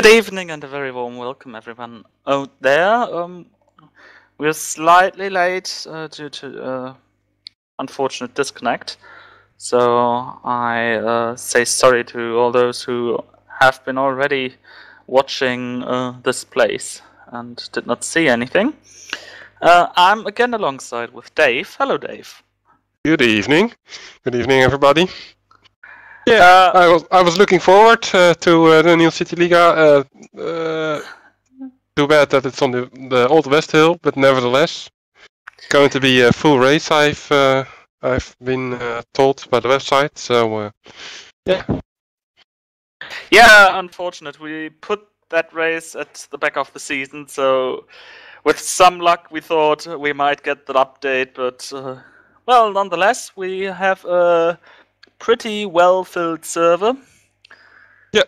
Good evening and a very warm welcome everyone out there. We're slightly late due to unfortunate disconnect, so I say sorry to all those who have been already watching this place and did not see anything. I'm again alongside with Dave. Hello, Dave. Good evening. Good evening, everybody. Yeah, I was looking forward to the new CityLiga. Too bad that it's on the old West Hill, but nevertheless, going to be a full race. I've been told by the website. So yeah. Yeah, unfortunate. We put that race at the back of the season, so with some luck, we thought we might get that update, but well, nonetheless, we have a pretty well-filled server. Yeah.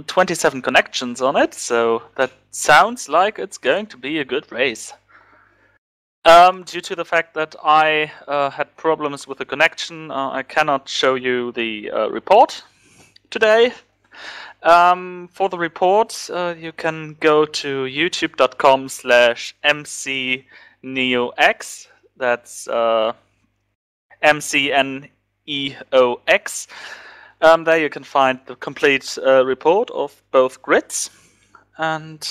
27 connections on it, so that sounds like it's going to be a good race. Due to the fact that I had problems with the connection, I cannot show you the report today. For the report, you can go to youtube.com/mcneox. That's MCNEOX. There you can find the complete report of both grids. And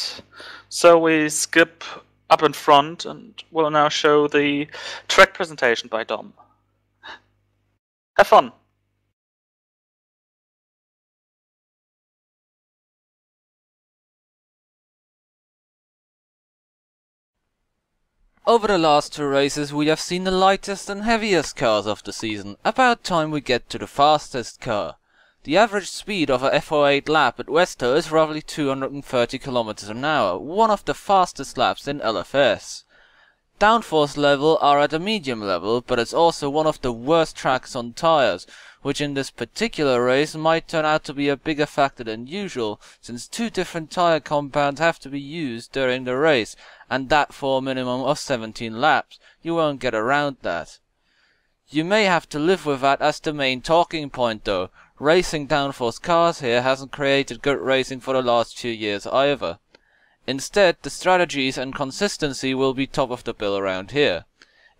so we skip up in front and we'll now show the track presentation by Dom. Have fun! Over the last two races we have seen the lightest and heaviest cars of the season. About time we get to the fastest car. The average speed of a FO8 lap at West Hill is roughly 230 km an hour, one of the fastest laps in LFS. Downforce level are at a medium level, but it's also one of the worst tracks on tyres, which in this particular race might turn out to be a bigger factor than usual, since two different tyre compounds have to be used during the race, and that for a minimum of 17 laps. You won't get around that. You may have to live with that as the main talking point though. Racing downforce cars here hasn't created good racing for the last few years either. Instead, the strategies and consistency will be top of the bill around here.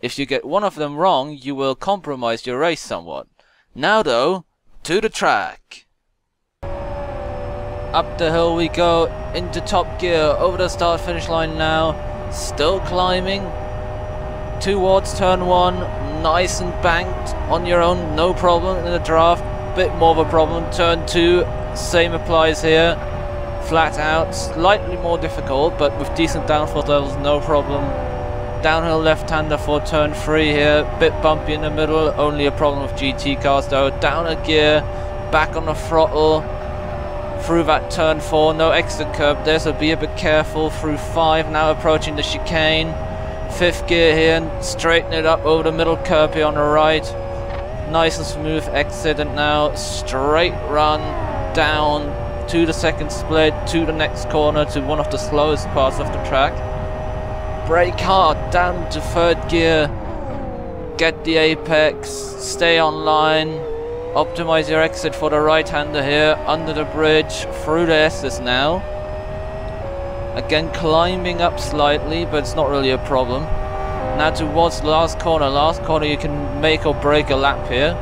If you get one of them wrong, you will compromise your race somewhat. Now though, to the track. Up the hill we go, into top gear, over the start finish line now, still climbing, towards turn 1, nice and banked, on your own, no problem in the draft, bit more of a problem, turn 2, same applies here, flat out, slightly more difficult, but with decent downforce levels, no problem. Downhill left-hander for turn 3 here, bit bumpy in the middle, only a problem with GT cars though, down a gear, back on the throttle, through that turn 4, no exit curb there, so be a bit careful, through 5, now approaching the chicane, 5th gear here, and straighten it up over the middle curb here on the right, nice and smooth exit, and now straight run down to the second split, to the next corner, to one of the slowest parts of the track. Brake hard, down to 3rd gear, get the apex, stay on line, optimize your exit for the right-hander here, under the bridge, through the S's now. Again climbing up slightly, but it's not really a problem. Now towards the last corner you can make or break a lap here.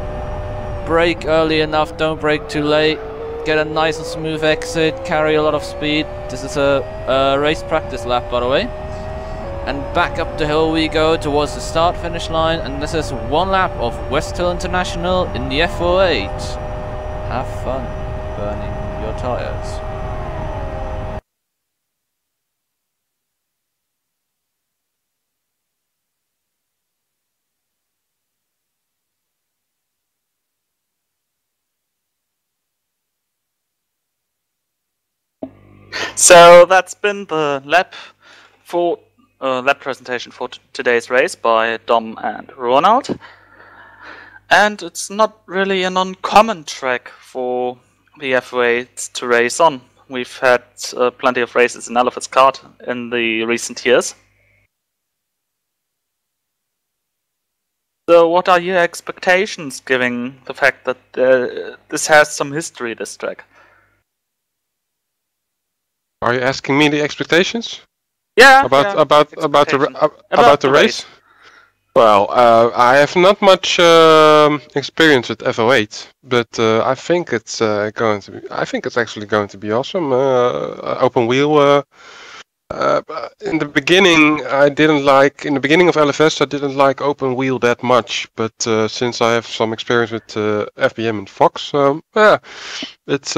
Brake early enough, don't brake too late. Get a nice and smooth exit, carry a lot of speed. This is a race practice lap by the way. And back up the hill we go towards the start finish line, and this is one lap of West Hill International in the FO8. Have fun burning your tires. So that's been the lap presentation for today's race by Dom and Ronald. And it's not really an uncommon track for the FO8 to race on. We've had plenty of races in Elephant's Kart in the recent years. So what are your expectations, given the fact that this has some history, this track? Are you asking me the expectations? Yeah. About the race? Well, I have not much experience with FO8, but I think it's going to be. I think it's actually going to be awesome. Open wheel. In the beginning, I didn't like. In the beginning of LFS, I didn't like open wheel that much. But since I have some experience with FBM and Fox, yeah, it's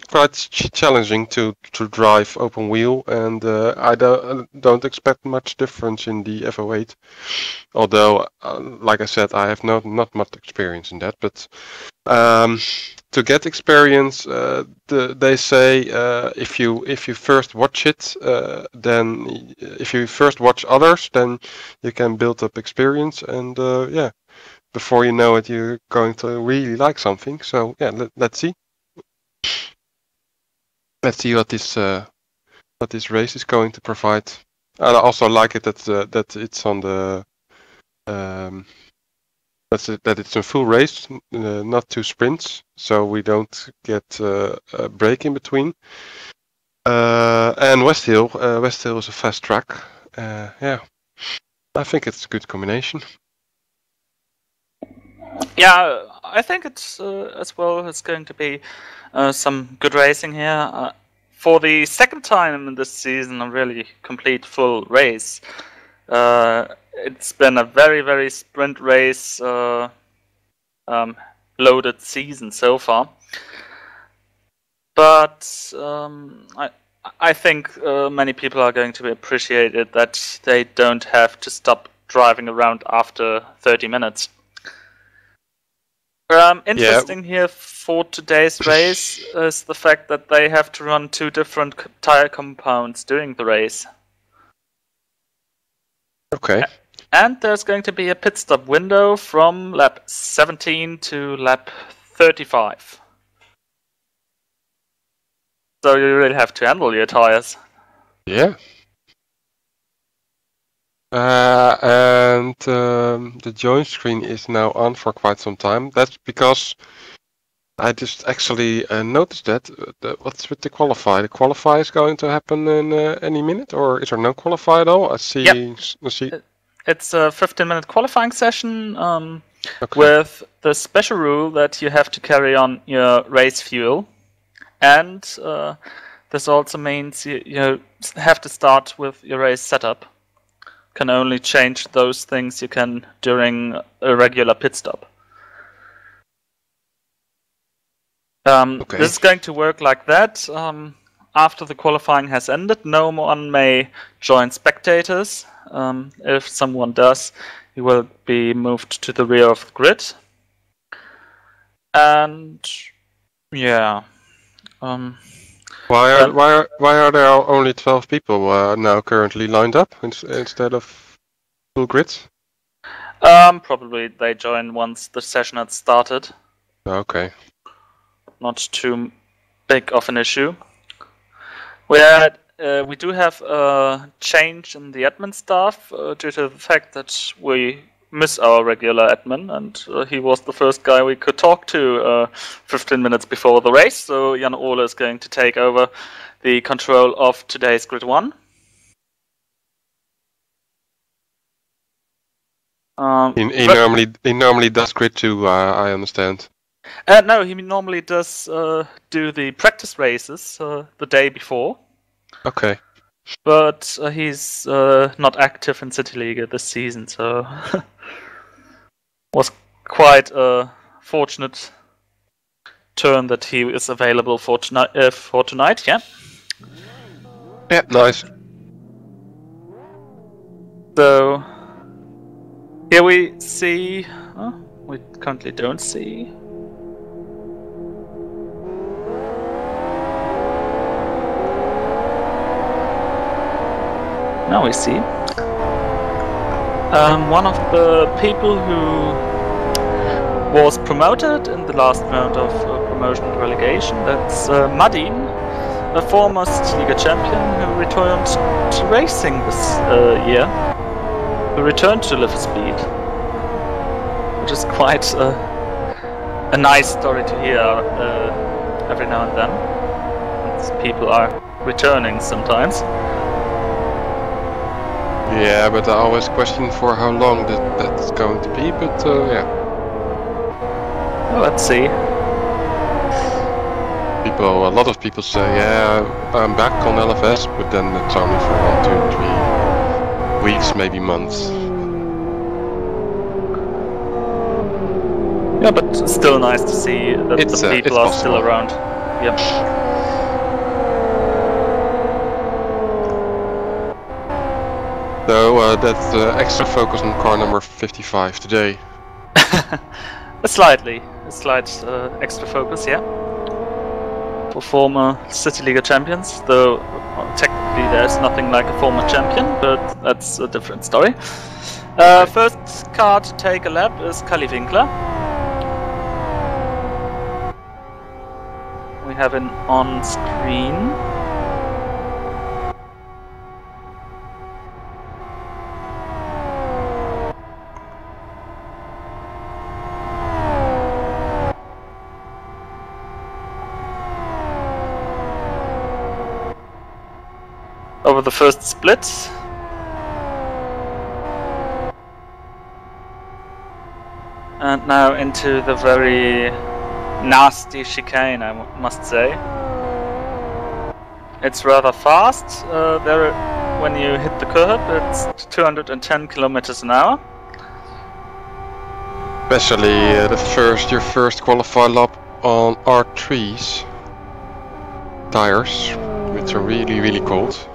quite challenging to drive open wheel, and I don't expect much difference in the FO8. Although, like I said, I have not much experience in that. But to get experience, they say if you first watch it, then if you first watch others, then you can build up experience, and yeah, before you know it, you're going to really like something. So yeah, let's see. Let's see what this race is going to provide. And I also like it that it's on the that it's a full race, not 2 sprints, so we don't get a break in between. And West Hill is a fast track. Yeah, I think it's a good combination. Yeah, I think it's as well. It's going to be some good racing here. For the second time in this season, a really complete full race. It's been a very sprint race loaded season so far. But I think many people are going to appreciate it that they don't have to stop driving around after 30 minutes. Interesting here for today's race is the fact that they have to run 2 different tire compounds during the race. Okay. And there's going to be a pit stop window from lap 17 to lap 35. So you really have to handle your tires. Yeah. And the join screen is now on for quite some time. That's because I just actually noticed that. What's with the qualify? The qualify is going to happen in any minute, or is there no qualify at all? I see. Yep. It's a 15-minute qualifying session with the special rule that you have to carry on your race fuel, and this also means you have to start with your race setup. Can only change those things you can during a regular pit stop. This is going to work like that. After the qualifying has ended, no one may join spectators. If someone does, he will be moved to the rear of the grid. And yeah. Why are there only 12 people now currently lined up instead of full grids? Probably they join once the session had started. Okay. Not too big of an issue. We do have a change in the admin staff due to the fact that we miss our regular admin, and he was the first guy we could talk to 15 minutes before the race. So Jan Ole is going to take over the control of today's Grid 1. He normally does Grid 2, I understand. No, he normally does do the practice races the day before. Okay. But he's not active in CityLiga this season, so was quite a fortunate turn that he is available for tonight. Yeah. Yeah, nice. So here we see. We currently don't see. Now we see one of the people who was promoted in the last round of promotion and relegation. That's Madin, a former CityLiga champion who returned to racing this year. Who returned to Live Speed, which is quite a nice story to hear every now and then. And people are returning sometimes. Yeah, but I always question for how long that's going to be, but yeah. Well, let's see. A lot of people say, yeah, I'm back on LFS, but then it's only for 1, 2, 3 weeks, maybe months. Yeah, but still nice to see that the people are still around. Yep. So that's extra focus on car number 55 today. a slight extra focus, yeah. For former CityLiga champions, though technically there's nothing like a former champion, but that's a different story. Okay. First car to take a lap is Kali Winkler. We have him on screen. Over the first split. And now into the very nasty chicane, I must say. It's rather fast. When you hit the curb, it's 210 kilometers an hour. Especially your first qualified lap on R3s tires, which are really cold.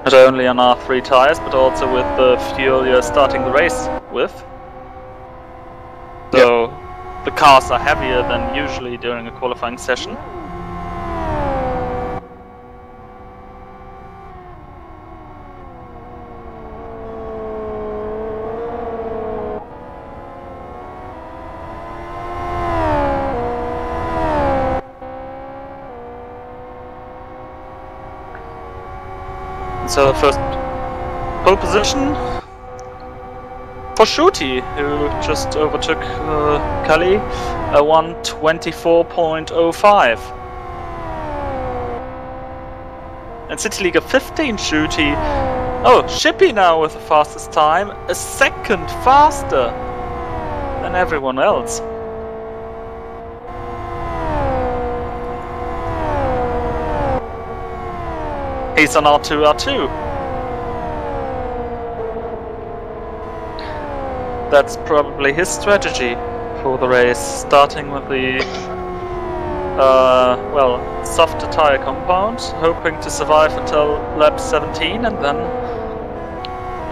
Not only on R3 tires, but also with the fuel you're starting the race with. So the cars are heavier than usually during a qualifying session. So first pole position for Schuti, who just overtook Kali, a 1:24.05. And CityLiga 15 Schuti, oh, Shippy now with the fastest time, a second faster than everyone else. He's on R2. That's probably his strategy for the race, starting with the softer tire compound, hoping to survive until lap 17 and then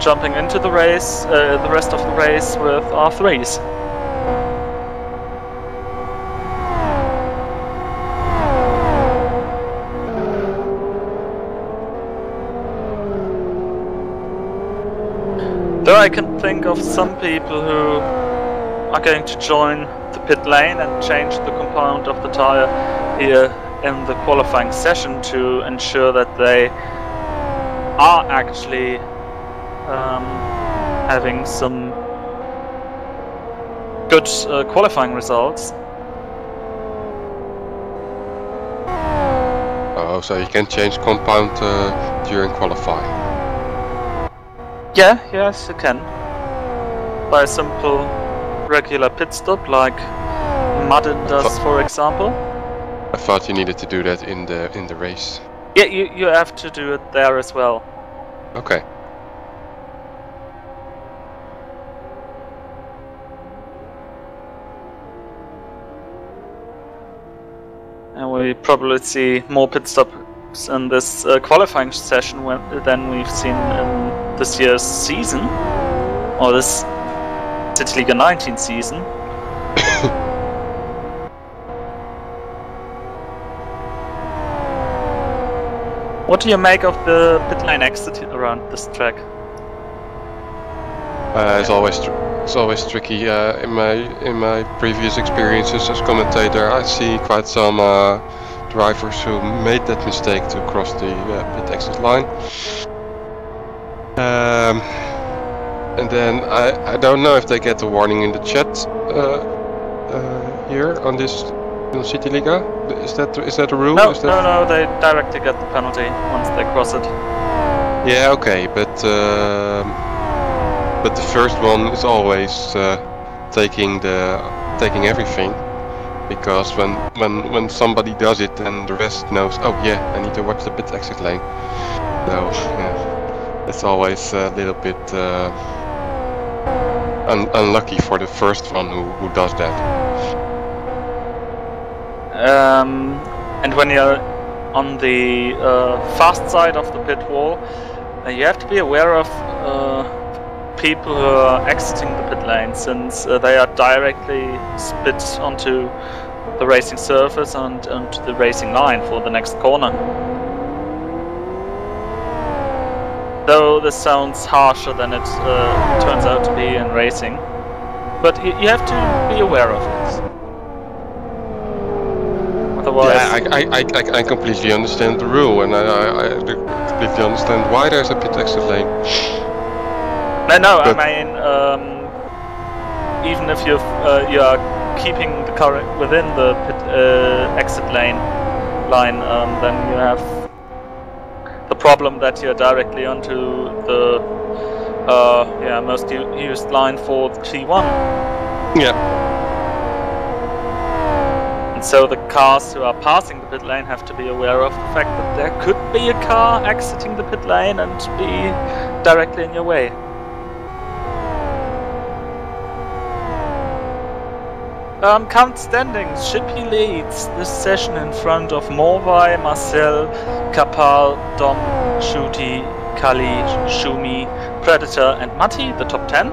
jumping into the race, the rest of the race with R3s. Though I can think of some people who are going to join the pit lane and change the compound of the tire here in the qualifying session to ensure that they are actually having some good qualifying results. Oh, so you can change compound during qualifying? Yeah, yes, you can. By a simple regular pit stop, like Madden does, for example. I thought you needed to do that in the race. Yeah, you have to do it there as well. Okay. And we probably see more pit stops in this qualifying session than we've seen in this year's season, or this CityLiga 19 season. What do you make of the pit lane exit around this track? It's always tricky. In my previous experiences as commentator, I see quite some drivers who made that mistake to cross the pit exit line. And then I don't know if they get a warning in the chat here on this in CityLiga? Is that a rule? No, Is that... no, they directly get the penalty once they cross it. Yeah, okay, but the first one is always taking everything, because when somebody does it, then the rest knows. Oh yeah, I need to watch the pit exit lane. So yeah, it's always a little bit unlucky for the first one who does that. And when you're on the fast side of the pit wall, you have to be aware of people who are exiting the pit lane, since they are directly spit onto the racing surface and onto the racing line for the next corner. Though this sounds harsher than it turns out to be in racing, but you have to be aware of it. Otherwise, yeah, I completely understand the rule, and I completely understand why there's a pit exit lane. No, but I mean, even if you are keeping the car within the pit exit line, then you have the problem that you're directly onto the most used line for the T1. Yeah. And so the cars who are passing the pit lane have to be aware of the fact that there could be a car exiting the pit lane and be directly in your way. Current standings. Shippy leads this session in front of Morvai, Marcel, Kapal, Dom, Shuti, Kali, Shumi, Predator and Matti, the top 10.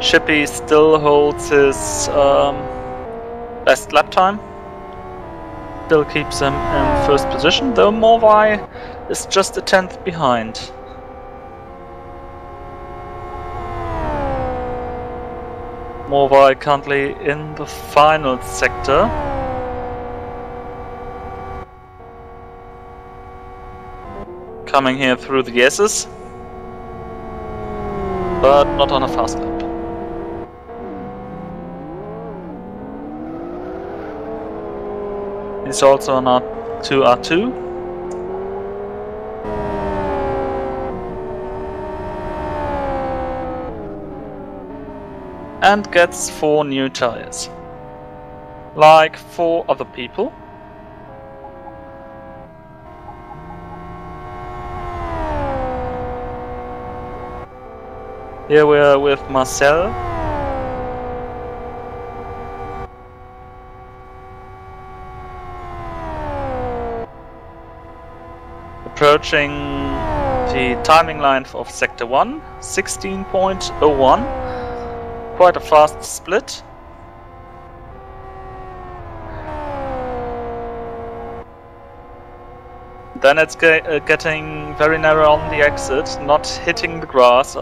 Shippy still holds his best lap time. Still keeps him in first position, though Morvai is just a 10th behind. Morvai currently in the final sector. Coming here through the S's, but not on a fast lap. He's also on R2. And gets 4 new tires, like 4 other people. Here we are with Marcel. Approaching the timing line of Sector 1, 16.01. Quite a fast split. Then it's getting very narrow on the exit, not hitting the grass.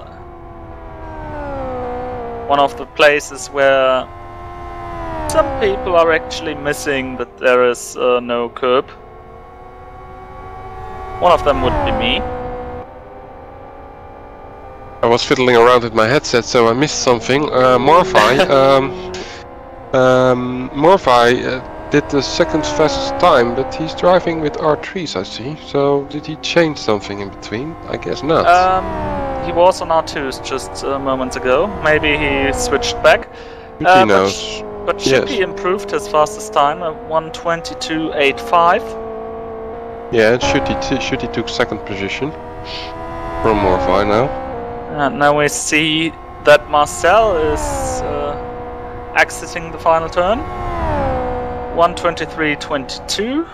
One of the places where some people are actually missing that there is no curb. One of them would be me. I was fiddling around with my headset, so I missed something. Morvai did the second fastest time, but he's driving with R3s, I see. So did he change something in between? I guess not. He was on R2s just moments ago. Maybe he switched back. He knows. But Shippy improved his fastest time at 1:22.85. Yeah, and Shuti took second position from Morvai now. And now we see that Marcel is exiting the final turn. 1:23.22.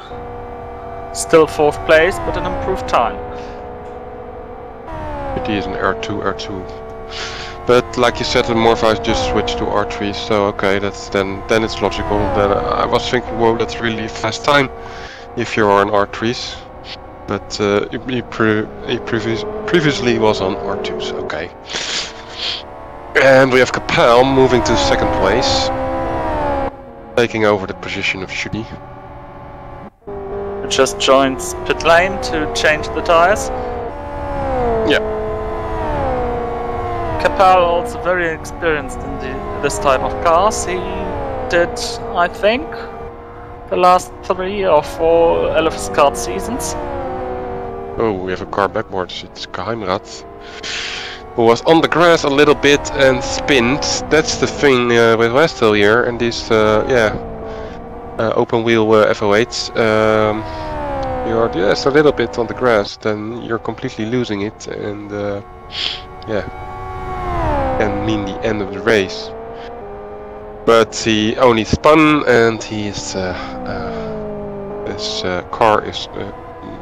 Still 4th place, but an improved time. It is an R2. But like you said, the Morvai just switched to R3, so okay, that's then it's logical. Then I was thinking, whoa, that's really a fast time if you're on R3s. But he previously was on R2s, okay. And we have Kapal moving to 2nd place, taking over the position of Shuti. Who just joined pit lane to change the tires. Yeah. Kapal also very experienced in this type of cars. He did, I think, the last 3 or 4 LFS kart seasons. Oh, we have a car backboard. It's Geheimrat, who was on the grass a little bit and spinned. That's the thing with Westhill here, and these open wheel FO8s. You're just a little bit on the grass, then you're completely losing it, and can mean the end of the race. But he only spun, and his car is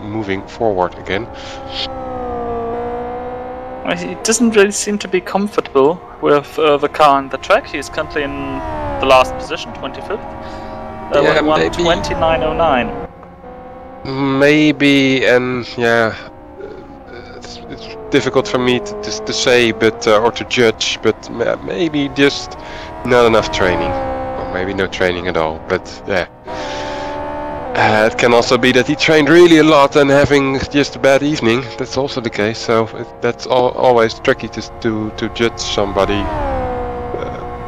moving forward again. He doesn't really seem to be comfortable with the car on the track. He's currently in the last position, 25th. Yeah, won maybe 29.09. Maybe, and it's difficult for me to say, but or to judge. But maybe just not enough training, or maybe no training at all. But yeah. It can also be that he trained really a lot and having just a bad evening. That's also the case. So that's always tricky to judge somebody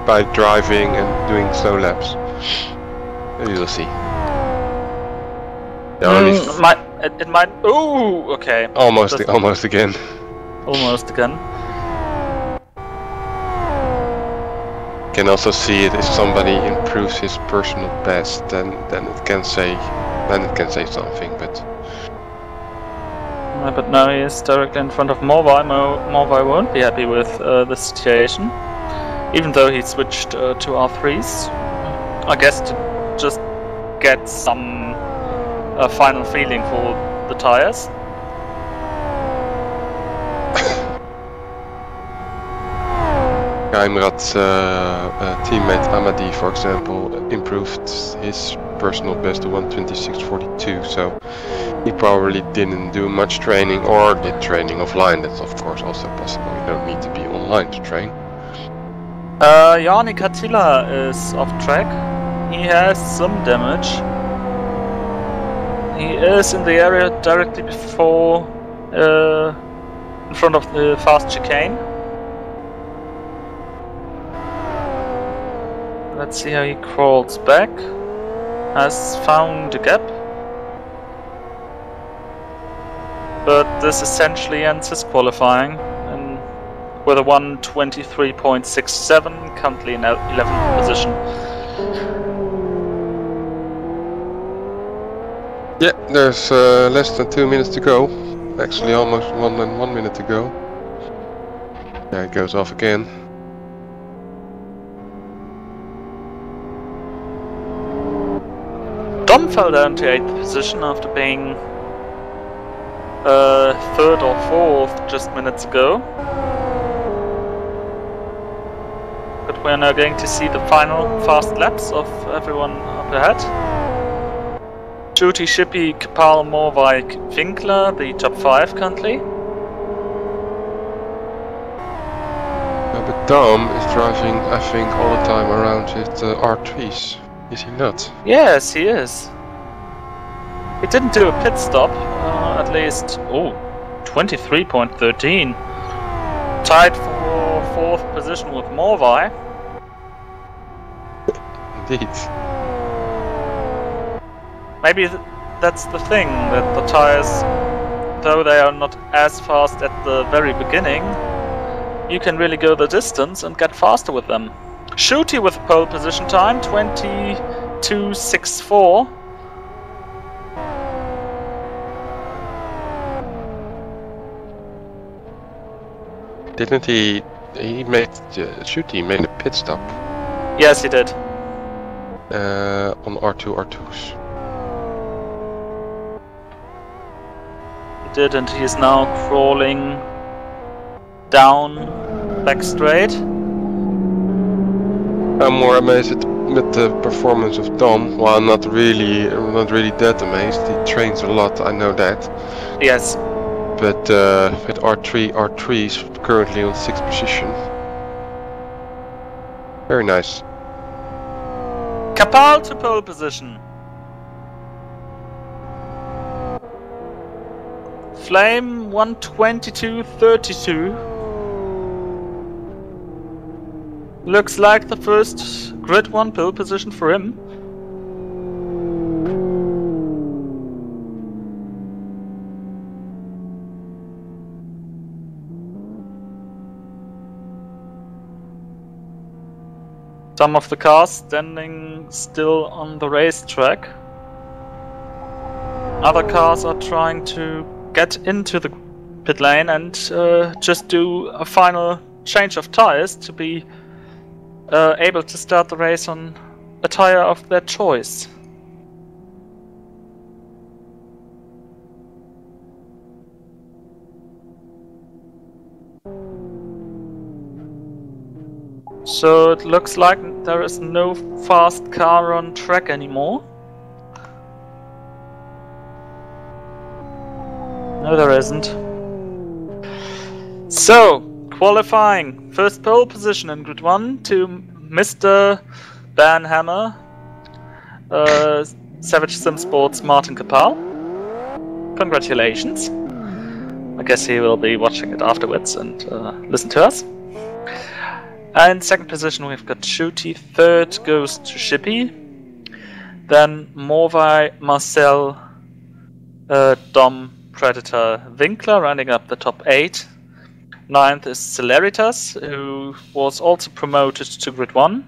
by driving and doing slow laps. You'll see. It might. Oh, okay. Almost again. Almost again. Can also see it if somebody improves his personal best, then it can say something. But now he is directly in front of Morvai. Morvai won't be happy with the situation, even though he switched to R3s. I guess to just get some final feeling for the tires. Geheimrat's teammate Amadi, for example, improved his personal best to 1:26.42, so he probably didn't do much training or did training offline. That's of course also possible. You don't need to be online to train. Yannick Attila is off track. He has some damage. He is in the area directly before, in front of the fast chicane. Let's see how he crawls back. Has found a gap. But this essentially ends his qualifying and with a 1:23.67, currently in 11th position. Yeah, there's less than 2 minutes to go. Actually, almost 1 minute to go. There it goes off again. Dom fell down to 8th position after being 3rd or 4th just minutes ago. But we're now going to see the final fast laps of everyone up ahead. Juti, Shippy, Kapal, Morvai, Winkler, the top 5 currently. But Dom is driving, I think, all the time around with R3s. Is he not? Yes, he is. He didn't do a pit stop, at least. Oh, 23.13. Tied for 4th position with Morvai. Indeed. Maybe that's the thing, that the tires, though they are not as fast at the very beginning, you can really go the distance and get faster with them. Shooty with pole position time, 22.64. Didn't he made Shooty made a pit stop? Yes, he did. On R2s. He did, and he is now crawling down back straight. I'm more amazed with the performance of Dom. Well, I'm not really that amazed. He trains a lot, I know that. Yes. But with R3 is currently on 6th position. Very nice. Kapal to pole position. Flame 1:22.32. Looks like the first Grid 1 pole position for him. Some of the cars standing still on the racetrack. Other cars are trying to get into the pit lane and just do a final change of tires to be able to start the race on a tire of their choice. So it looks like there is no fast car on track anymore. No, there isn't. So, qualifying. First pole position in Grid 1 to Mr. Banhammer, Savage Sim Sports Martin Kapal. Congratulations. I guess he will be watching it afterwards and listen to us. And second position we've got Shooty, third goes to Shippy. Then Morvai, Marcel, Dom, Predator, Winkler running up the top 8. 9th is Celeritas, who was also promoted to Grid 1.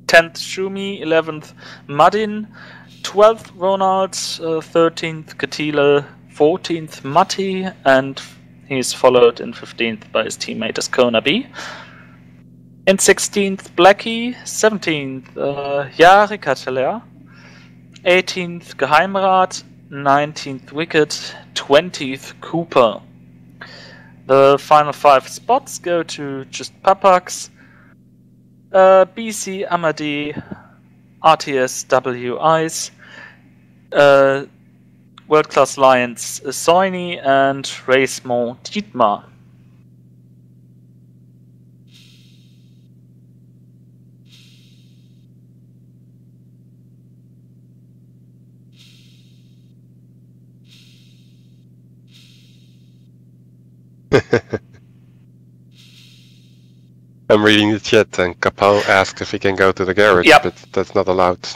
10th Shumi, 11th Madin, 12th Ronald, 13th Katila, 14th Matti, and he's followed in 15th by his teammate Ascona B. In 16th Blackie, 17th Jari Kateler, 18th Geheimrat, 19th Wicked, 20th Cooper. The final 5 spots go to Just Papax, BC Amadi, RTS W Ice, World Class Lions Soini, and Racemore Dietmar. I'm reading the chat and Kapal asked if he can go to the garage, yep. But that's not allowed.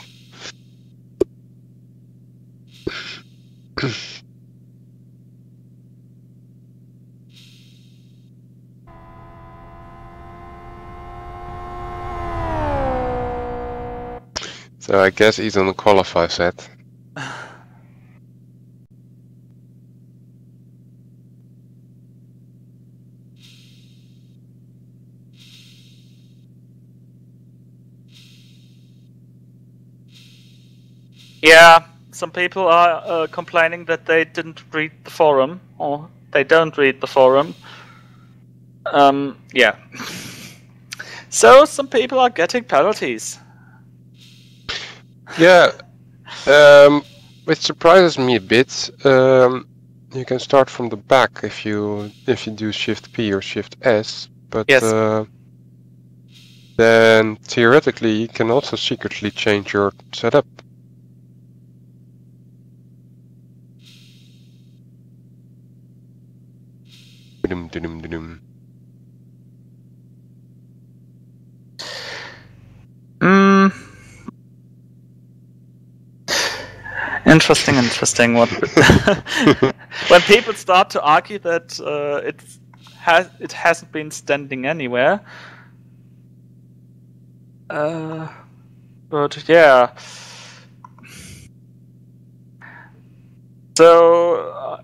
So I guess he's on the qualify set. Yeah, some people are complaining that they didn't read the forum, or they don't read the forum. Yeah. So some people are getting penalties. Yeah, which surprises me a bit. You can start from the back if you do Shift P or Shift S, but yes. Then theoretically you can also secretly change your setup. Interesting. What when people start to argue that it hasn't been standing anywhere. But yeah. So.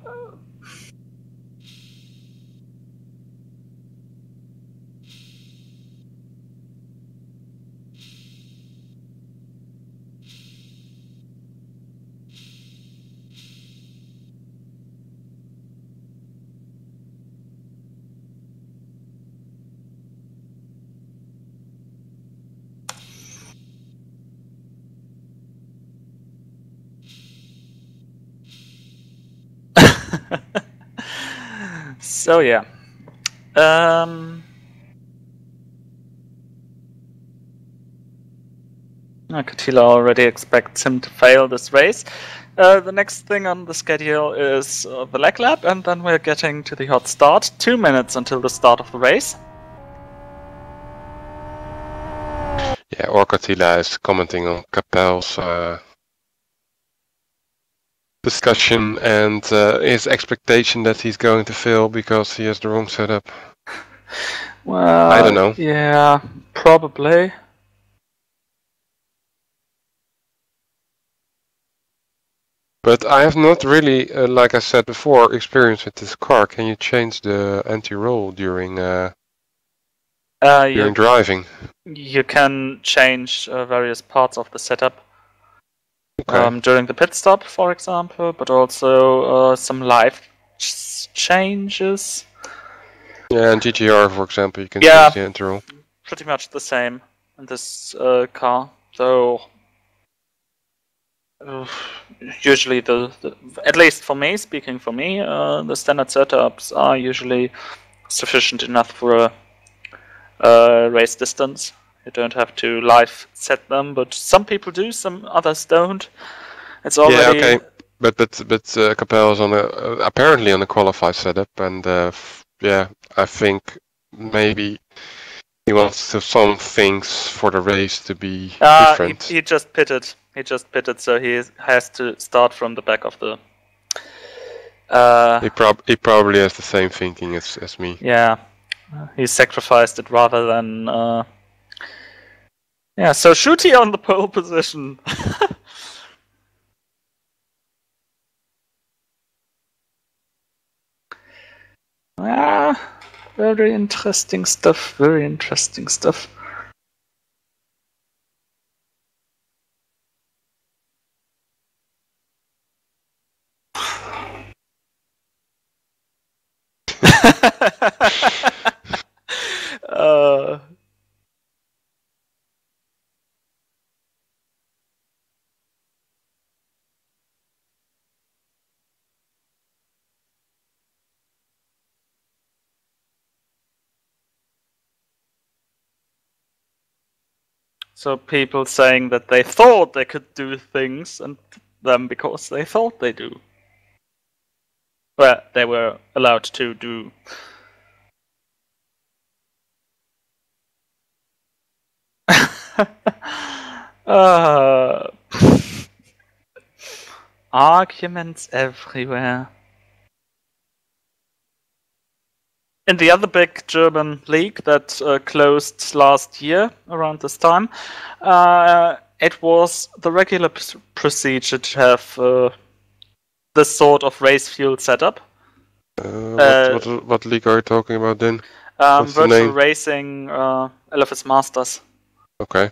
So yeah, Katila already expects him to fail this race. The next thing on the schedule is the leg lap, and then we're getting to the hot start. 2 minutes until the start of the race. Orkatila is commenting on Capel's discussion and his expectation that he's going to fail because he has the wrong setup. Well, I don't know. Yeah, probably. But I have not really, like I said before, experience with this car. Can you change the anti-roll during driving? You can change various parts of the setup. Okay. During the pit stop, for example, but also some live changes. Yeah, and GTR, for example, you can change the anti-roll. Pretty much the same in this car. So usually at least for me, speaking for me, the standard setups are usually sufficient enough for a race distance. You don't have to live set them, but some people do, some others don't. It's already... Yeah, okay, but Capel is on apparently on a qualified setup, and yeah, I think maybe he wants some things for the race to be different. He just pitted. So he has to start from the back of the... He probably has the same thinking as me. Yeah, he sacrificed it rather than... Yeah, so Shooty on the pole position. Very interesting stuff. Very interesting stuff. So people saying that they thought they could do things and them because they thought they do. Well, they were allowed to do. Arguments everywhere. In the other big German league that closed last year around this time, it was the regular procedure to have this sort of race fuel setup. What league are you talking about then? Virtual Racing LFS Masters. Okay.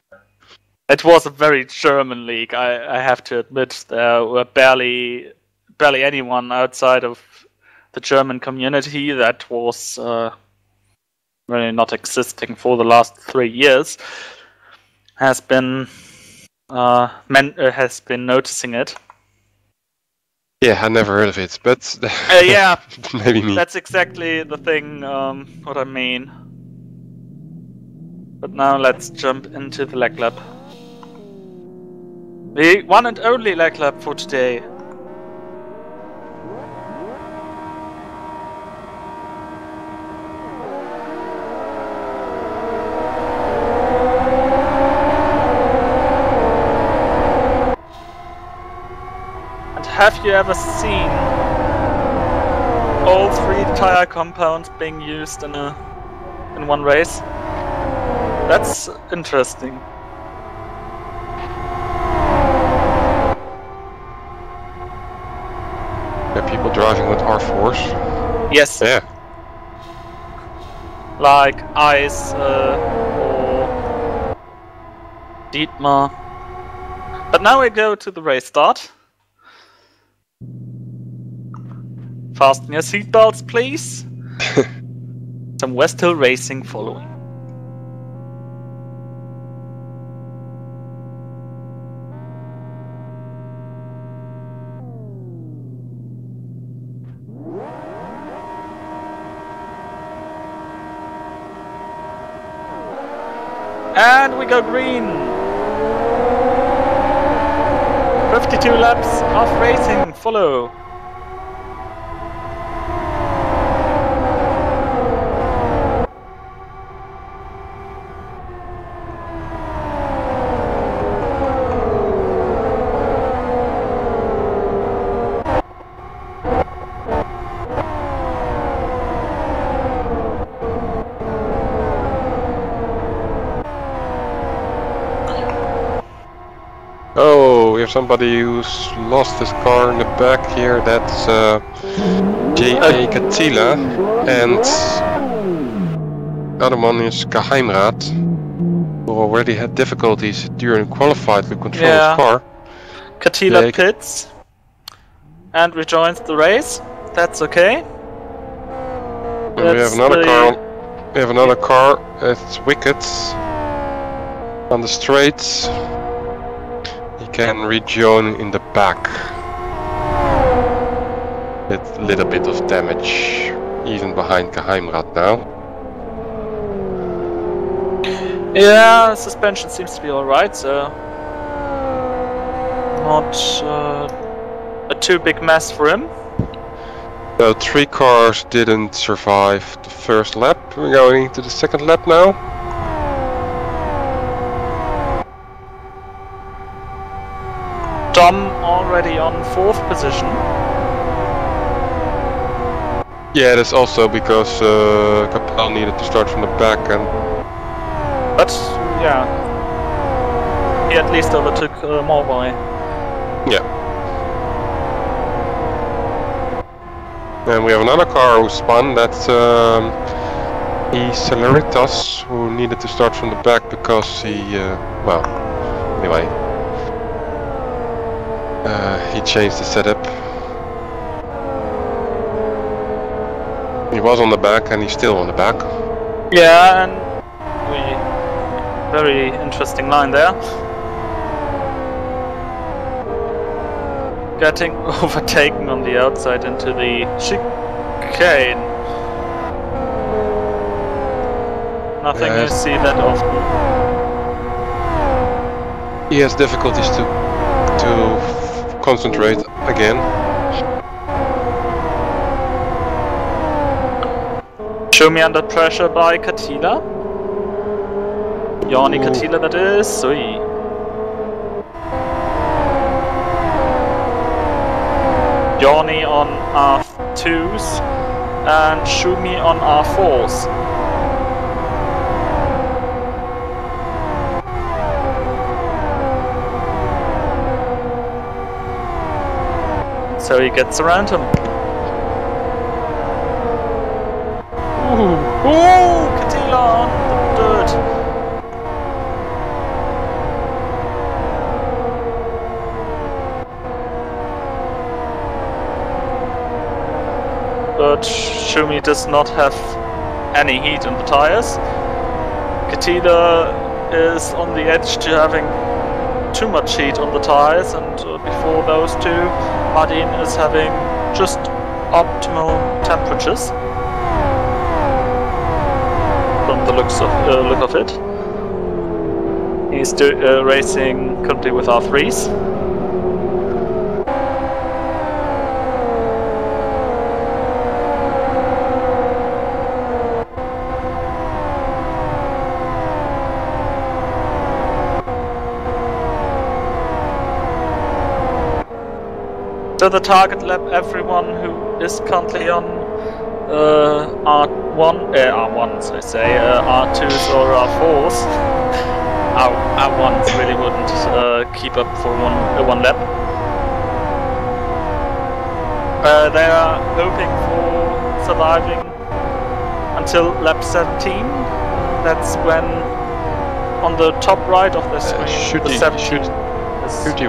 It was a very German league, I have to admit. There were barely anyone outside of the German community that was really not existing for the last 3 years. Has been noticing it. Yeah, I never heard of it, but yeah, maybe me. That's exactly the thing. What I mean. But now let's jump into the leg lap. The one and only leg lap for today. Have you ever seen all 3 tire compounds being used in one race? That's interesting. Yeah, people driving with R4s. Yes. Yeah. Like Ice or Dietmar. But now we go to the race start. Fasten your seatbelts, please. Some West Hill racing following. And we go green. 52 laps of racing follow. somebody who's lost his car in the back here. That's J.A. Katila, and the other one is Geheimrat, who already had difficulties during qualified to control his car. Katila pits and rejoins the race. That's okay. And we have another car. We have another car. It's Wicked on the straights. He can rejoin in the back. With a little bit of damage, even behind Geheimrat now. Yeah, suspension seems to be alright, so not a too big mess for him. So 3 cars didn't survive the first lap. We're going into the second lap now. Dom already on 4th position. Yeah, that's also because Capel needed to start from the back, and but yeah, he at least overtook Morvai. Yeah. And we have another car who spun. That's Celeritas, who needed to start from the back because he, well, anyway, he changed the setup. He was on the back and he's still on the back. Yeah, and very interesting line there. Getting overtaken on the outside into the chicane. Nothing you see that often. He has difficulties to concentrate again. Show me under pressure by Katila. Yanni Katila, that is. Sui. Yanni on R2s and Shumi on R4s. So he gets around him. Ooh, Katila on the dirt. But Shumi does not have any heat on the tires. Katila is on the edge to having too much heat on the tires, and before those two, Martin is having just optimal temperatures. From the look of it. He's racing currently with R3s. So the target lap, everyone who is currently on R1s, I say, R2s or R4s. R1s really wouldn't keep up for one lap. They are hoping for surviving until lap 17. That's when, on the top right of the screen, Shooty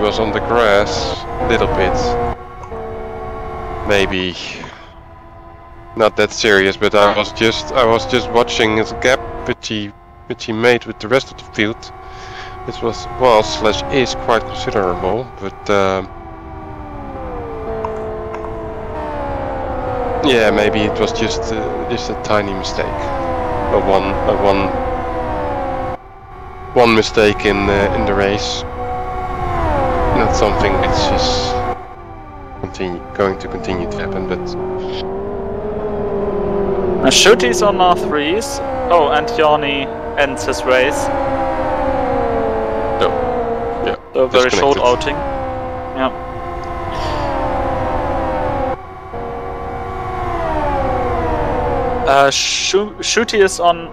was on the grass a little bit. Maybe not that serious, but I was just watching his gap which he made with the rest of the field. It was/is quite considerable, but yeah, maybe it was just a tiny mistake, one mistake in the race. Not something which is going to continue to happen, but Shooty's on R3s. Oh, and Yanni ends his race. no, yeah, So very short outing. Yeah. Shooty is on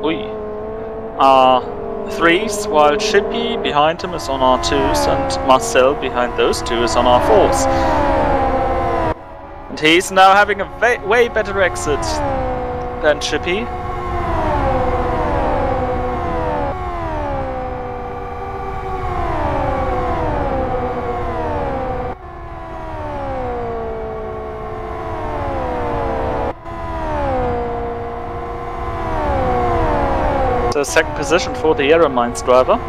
R3 R3s, while Chippy behind him is on R2s, and Marcel behind those two is on R4s. And he's now having a way better exit than Chippy. So second position for the Aeromines driver.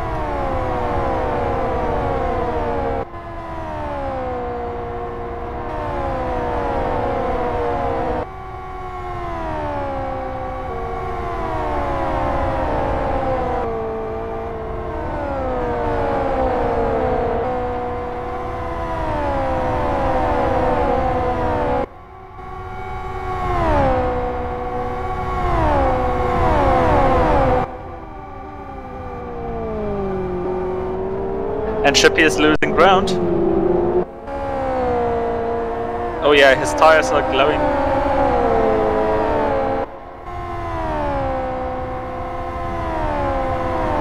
And Chippy is losing ground. Oh yeah, his tires are glowing.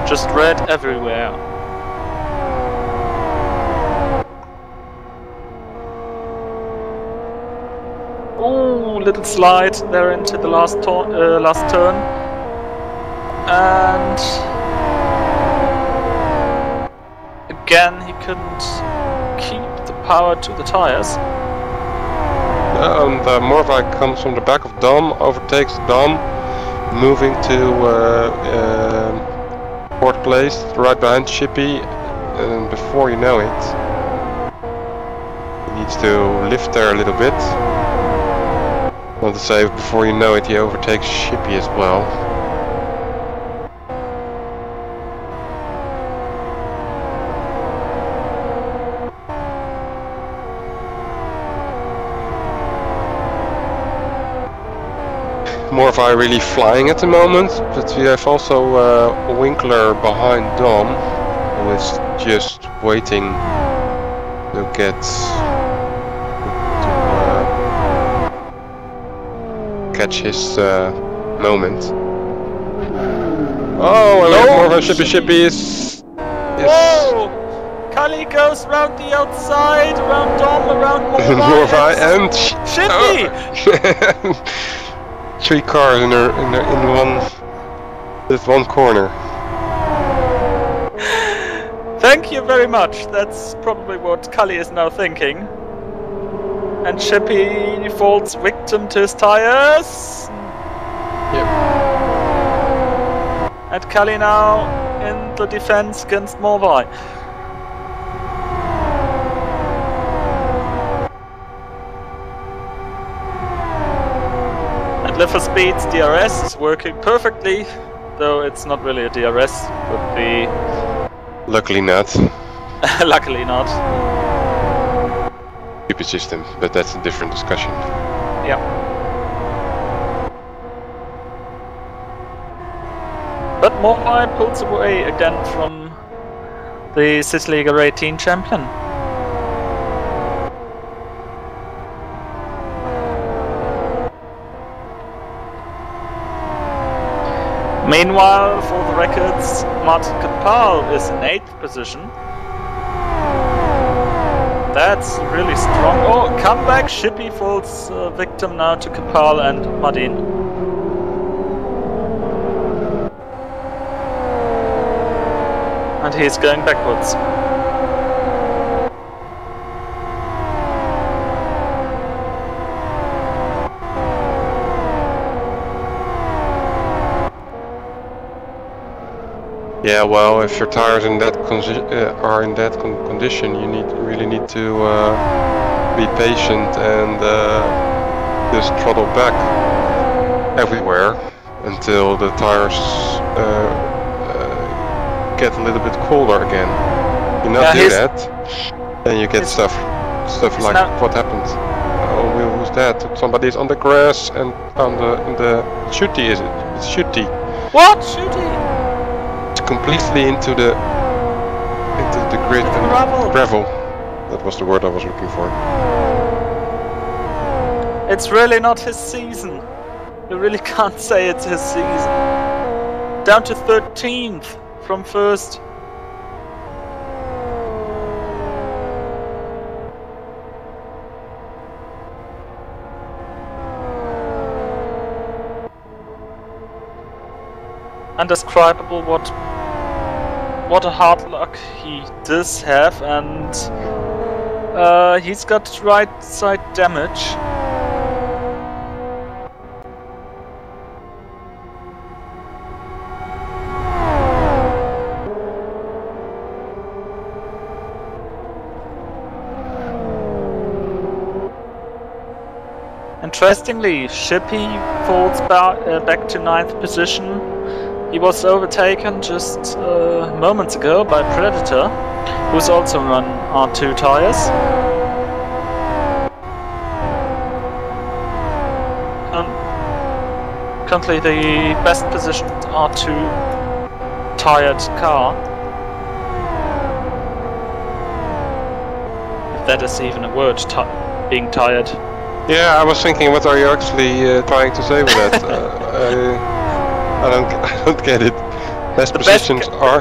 Just red everywhere. Oh, little slide there into the last turn. And again, he couldn't keep the power to the tires. And Morvai comes from the back of Dom, overtakes Dom, moving to fourth place, right behind Chippy. And before you know it, he needs to lift there a little bit. I want to say, before you know it, he overtakes Chippy as well. Morvai really flying at the moment, but we have also Winkler behind Dom, who is just waiting to get catch his moment. Oh, and Morvai Chippy is. Whoa! Kali goes round the outside, around Dom, around Morvai and Chippy. Oh. 3 cars in one corner. Thank you very much. That's probably what Kali is now thinking. And Chippy falls victim to his tires. Yep. And Kali now in the defense against Morvai. Live for Speed's DRS is working perfectly, though it's not really a DRS, would be... Luckily not. Luckily not. Stupid system, but that's a different discussion. Yeah. But Morvai pulls away again from the CityLiga 18 champion. Meanwhile, for the records, Martin Kapal is in 8th position. That's really strong. Oh, comeback! Chippy falls victim now to Kapal and Martin. And he's going backwards. Yeah, well, if your tires in that are in that condition, you really need to be patient and just throttle back everywhere until the tires get a little bit colder again. You not do that, then you get stuff like what happened. Oh, who's that? Somebody's on the grass and on the shooty, is it? It's shooty. What shooty? Completely into the grid and gravel. That was the word I was looking for. It's really not his season. You really can't say it's his season. Down to 13th from first. Undescribable what a hard luck he does have, and he's got right side damage. Interestingly, Shippy falls back to 9th position. He was overtaken just moments ago by Predator, who's also run R2 tires. Currently the best positioned R2 tired car. If that is even a word, being tired. Yeah, I was thinking, what are you actually trying to say with that? I don't get it. Best positions are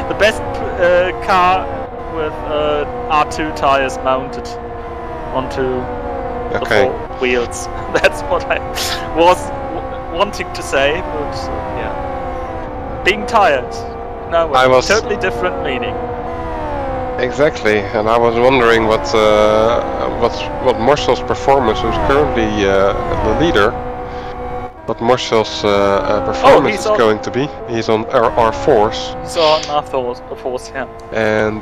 the best car with R2 tires mounted onto the 4 wheels. That's what I was wanting to say, but yeah, being tired. No, totally different meaning. Exactly, and I was wondering what Marcel's performance, who's currently the leader. What Marcel's performance is going to be. He's on R4s. He's on R4s, yeah. And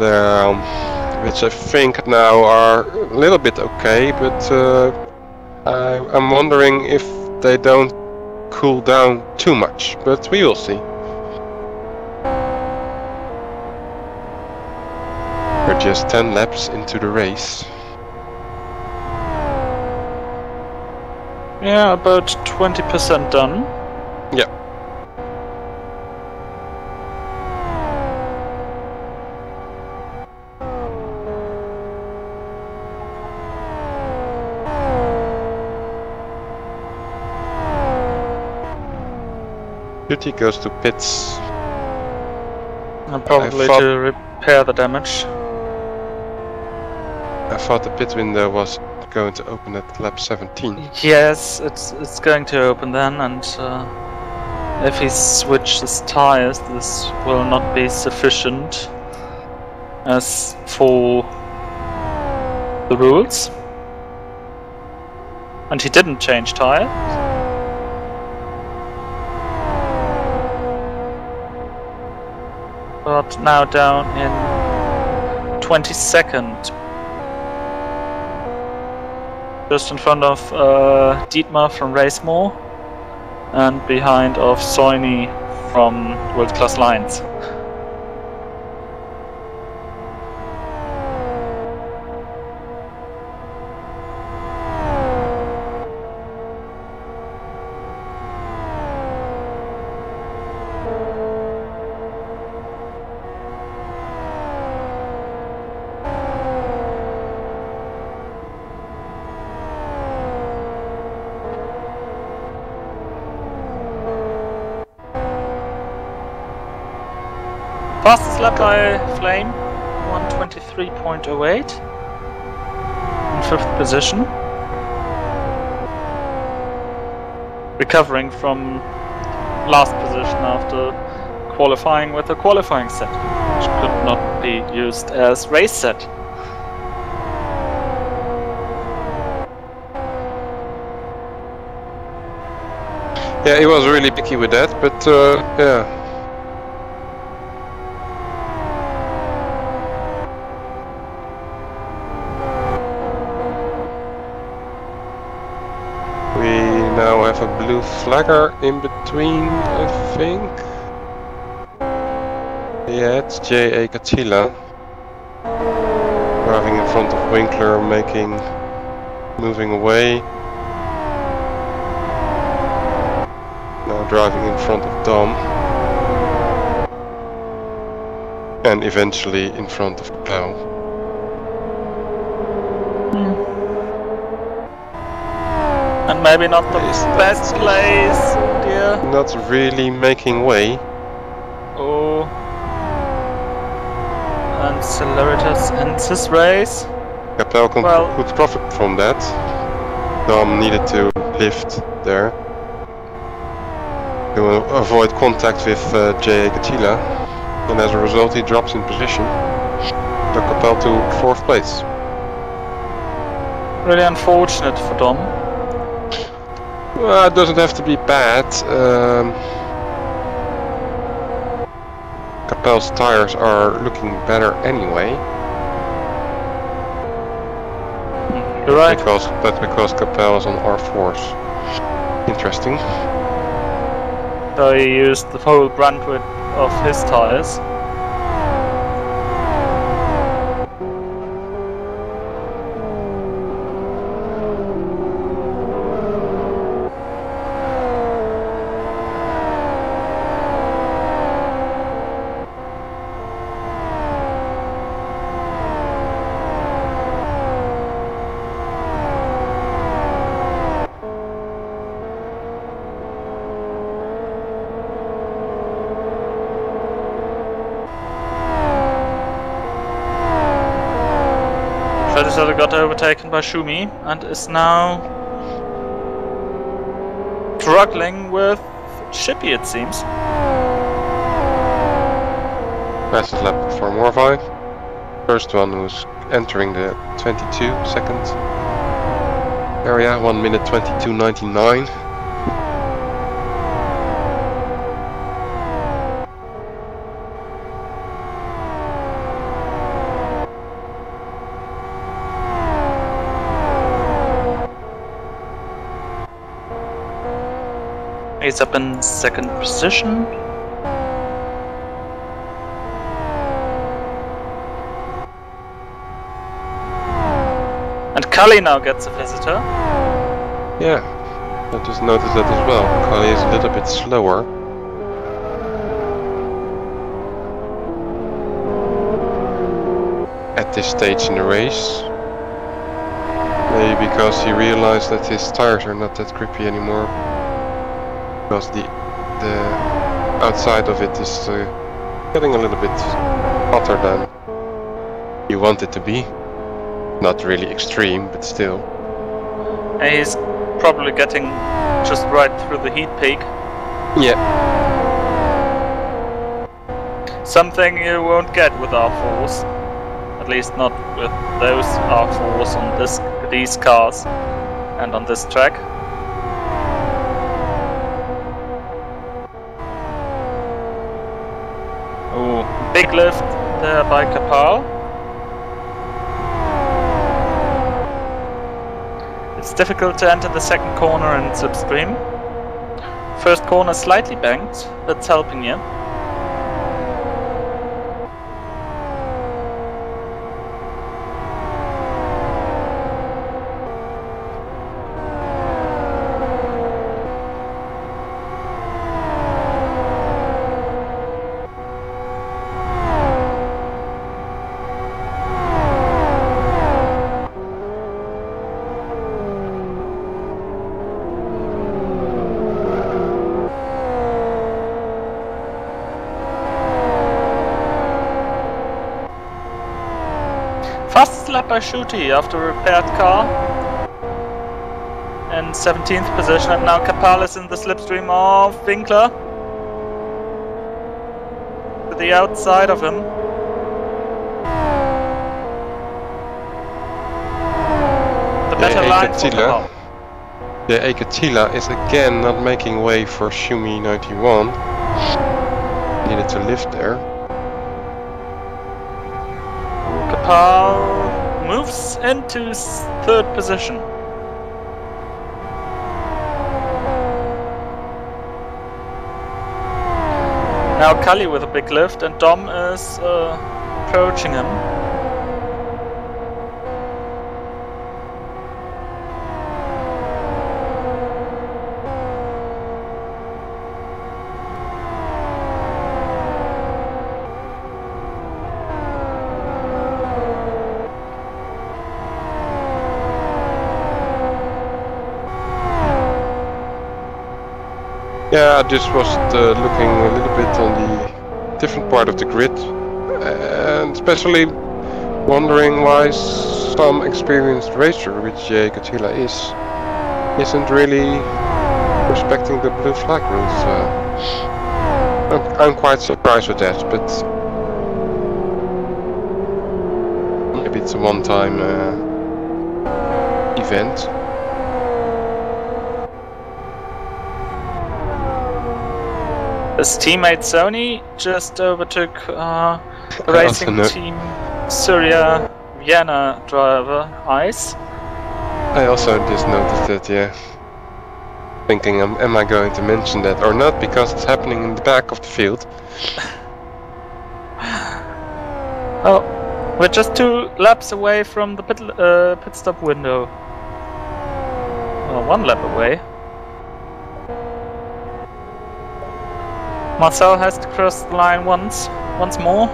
which I think now are a little bit okay, but I'm wondering if they don't cool down too much. But we will see. We're just 10 laps into the race. Yeah, about 20% done. Yeah. Duty goes to pits. And probably to repair the damage. I thought the pit window was going to open at lap 17. Yes, it's going to open then, and if he switches tires, this will not be sufficient as for the rules. And he didn't change tires. But now down in 22nd. Just in front of Dietmar from Racemore and behind of Soini from World Class Lines. Fastest lap by Flame, 1:23.08 in 5th position. Recovering from last position after qualifying with a qualifying set, which could not be used as race set. Yeah, he was really picky with that, but yeah. Now have a blue flagger in between, I think. Yeah, it's J.A. Katila. Driving in front of Winkler, moving away. Now driving in front of Dom. And eventually in front of Pau. And maybe not the best place, dear. Not really making way. Oh. and Celeritas ends his race. Capel could profit from that. Dom needed to lift there to avoid contact with J.A. Gatila, and as a result he drops in position. So Capel to 4th place. Really unfortunate for Dom. Well, it doesn't have to be bad. Capel's tires are looking better anyway. You're right. But because Capel is on R4s. Interesting. So he used the whole brunt width of his tires. Vettel got overtaken by Schumi and is now struggling with Shippy, it seems. Fastest lap for Morvi. First one who's entering the 22-second area, 1 minute 22.99. He's up in 2nd position. And Cully now gets a visitor. Yeah, I just noticed that as well. Cully is a little bit slower. At this stage in the race. Maybe because he realized that his tires are not that grippy anymore. Because the outside of it is getting a little bit hotter than you want it to be. Not really extreme, but still. And he's probably getting just right through the heat peak. Yeah. Something you won't get with R4s. At least not with those R4s on these cars and on this track. Ooh, big lift there by Capel. It's difficult to enter the 2nd corner in slipstream. 1st corner slightly banked, that's helping you. Fastest lap by Schuti after a repaired car. In 17th position, and now Capel is in the slipstream of Winkler. To the outside of him. The better line for Capel. The Gatila is again not making way for Schumi 91. Needed to lift there. Capel moves into 3rd position. Now Cully with a big lift, and Dom is approaching him. Yeah, I just was looking a little bit on the different part of the grid. and especially wondering why some experienced racer, which Jay Katila isn't really respecting the blue flag rules. I'm quite surprised with that, but maybe it's a one-time event. His teammate Sony just overtook the racing team Syria Vienna driver Ice. I also just noticed that, yeah. Thinking, am I going to mention that or not, because it's happening in the back of the field. Oh, we're just 2 laps away from the pit stop window. Well, 1 lap away. Marcel has to cross the line once more.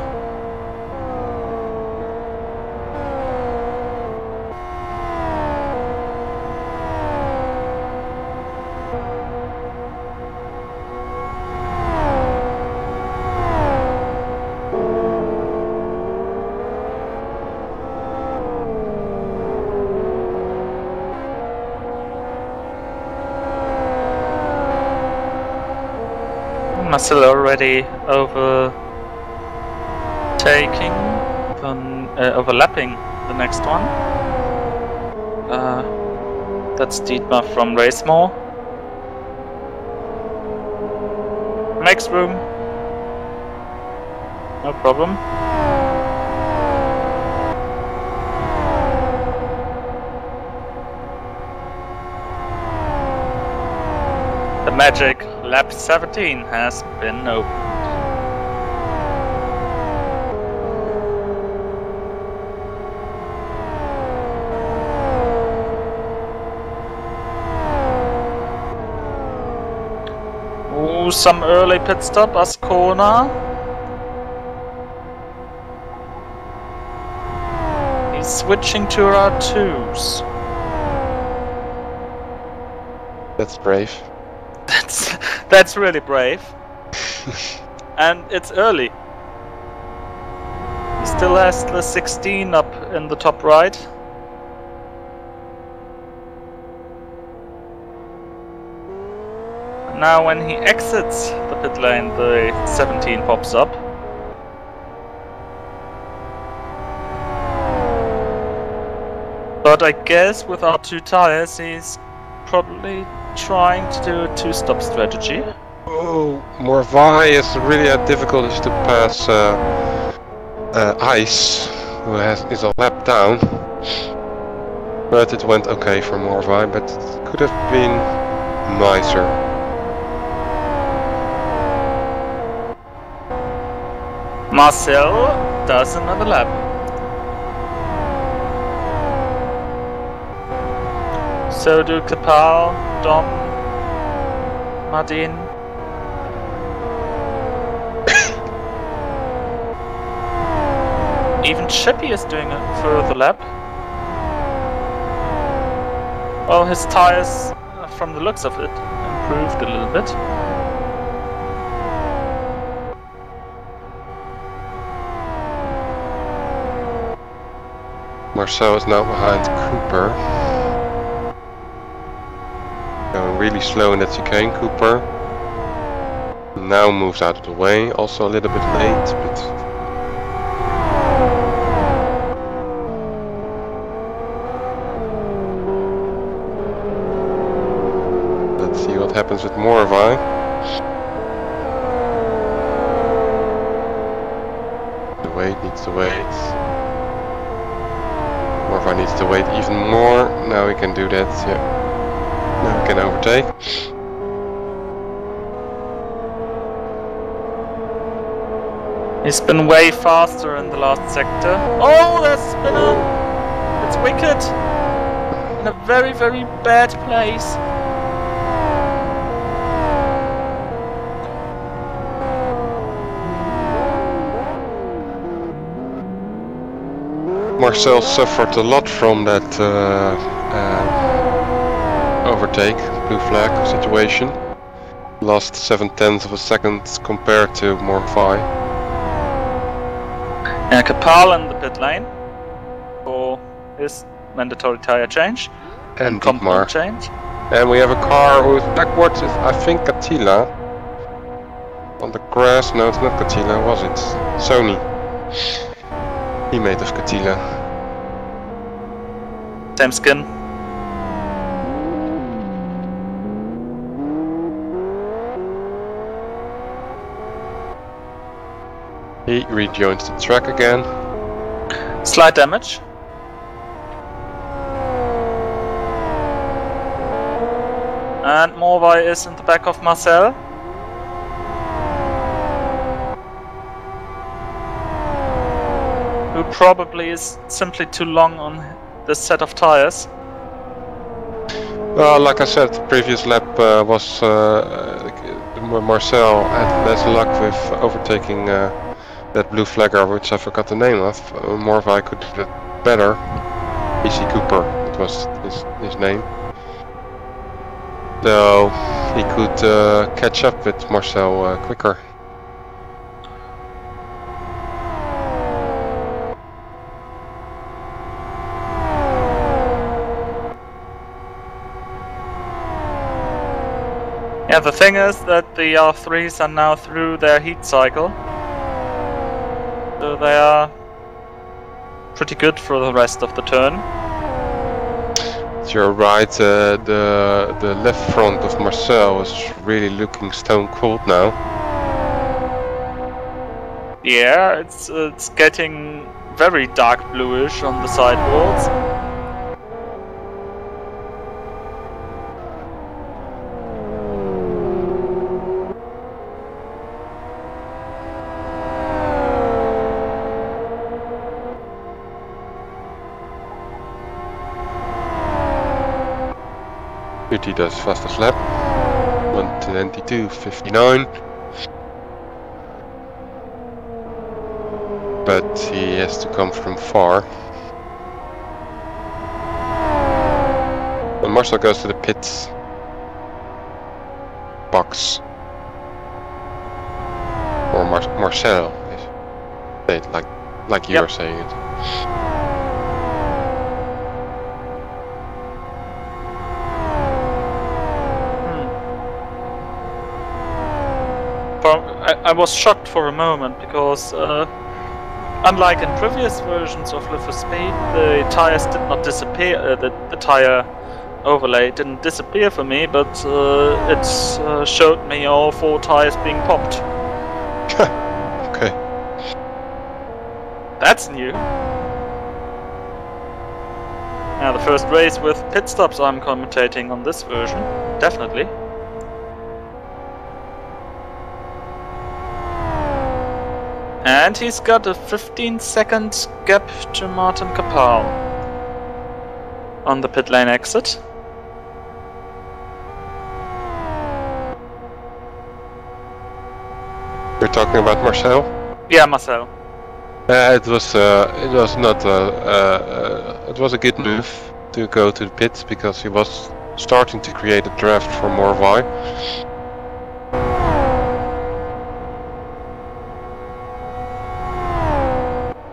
Marcel already overlapping the next one. That's Dietmar from Racemore. Makes room. No problem. The magic lap 17 has been opened. Ooh, some early pit stop, Ascona. He's switching to R2s. That's brave. That's really brave. And it's early. He still has the 16 up in the top right. Now when he exits the pit lane, the 17 pops up. But I guess with our 2 tires, he's probably trying to do a 2-stop strategy. Oh, Morvai is really had difficulties to pass Ice, who is a lap down. But it went okay for Morvai, but it could have been nicer. Marcel does another lap. So do Kapal, Dom, Martin. Even Chippy is doing a further lap. Well, his tires, from the looks of it, improved a little bit. Marcel is now behind Cooper. Going really slow in that chicane, Cooper. Now moves out of the way, also a little bit late, but... Let's see what happens with Morvai. The wait needs to wait. Morvai needs to wait even more. Now we can do that, yeah. Now we can overtake. He's been way faster in the last sector. Oh, there's spinner! It's wicked! In a very, very bad place. Marcel suffered a lot from that overtake, blue flag situation. Lost 0.7 of a second compared to Morvai. Kapal in the pit lane for his mandatory tire change and compound change. And we have a car who's backwards, is I think Attila. On the grass, no, it's not Attila, was it? Sony. Teammate of Attila. Same skin. He rejoins the track again. Slight damage. And Morvai is in the back of Marcel. Who probably is simply too long on this set of tires. Well, like I said, the previous lap was Marcel had less luck with overtaking that blue flagger, which I forgot the name of. Morvai could do that better. PC Cooper, it was his name. So he could catch up with Marcel quicker. Yeah, the thing is that the R3s are now through their heat cycle. So they are pretty good for the rest of the turn. You're right, the left front of Marcel is really looking stone cold now. Yeah, it's getting very dark bluish on the sideboards. He does fastest lap, 1:22.59. But he has to come from far. When Marcel goes to the pits box, or Marcel, like you are saying it. I was shocked for a moment because, unlike in previous versions of Live for Speed, the tires did not disappear. The tire overlay didn't disappear for me, but it showed me all 4 tires being popped. Okay. That's new. Now, the first race with pit stops I'm commentating on this version, definitely. And he's got a 15-second gap to Martin Kapal on the pit lane exit. You're talking about Marcel? Yeah, Marcel. It was not it was a good move to go to the pits because he was starting to create a draft for Morvai.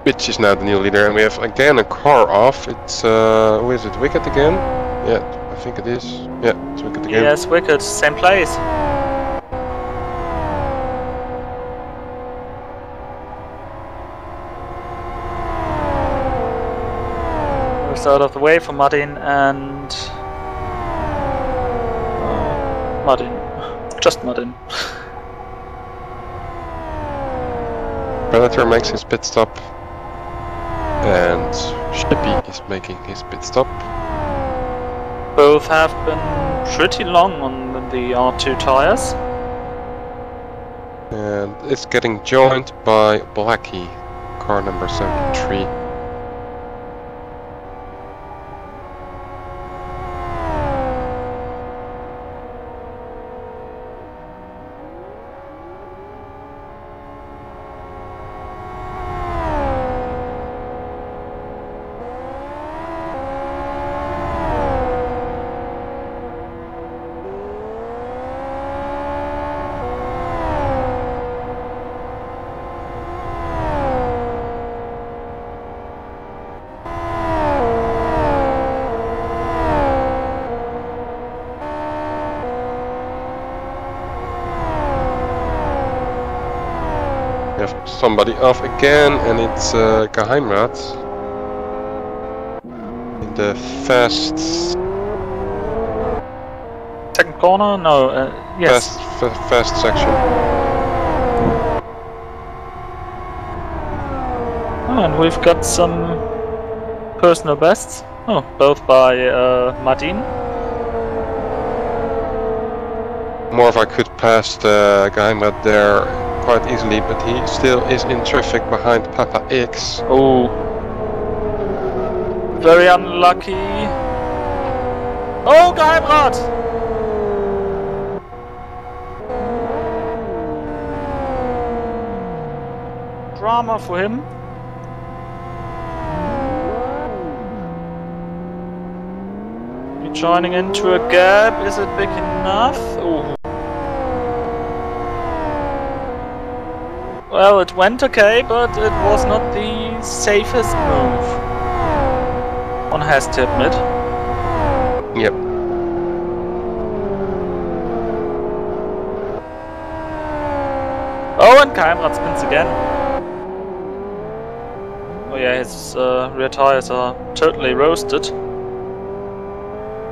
Which is now the new leader, and we have again a car off. It's who is it? Wicked again? Yeah, I think it is. Yeah, it's Wicked again. Yes, Wicked, same place. Moves out of the way for Martin and Martin, just Martin. Predator makes his pit stop. And Shippy is making his pit stop. Both have been pretty long on the R2 tires. And it's getting joined by Blackie, car number 73. We have somebody off again, and it's Geheimrat. In the fast... Second corner? No, yes. Fast section. Oh, and we've got some personal bests. Oh, both by Martin. Morva could pass the Geheimrat there quite easily, but he still is in traffic behind Papa X. Oh. Very unlucky. Oh, Geheimrat! Drama for him. You're joining into a gap. Is it big enough? Ooh. Well, it went okay, but it was not the safest move. One has to admit. Yep. Oh, and Geheimrat spins again. Oh yeah, his rear tires are totally roasted.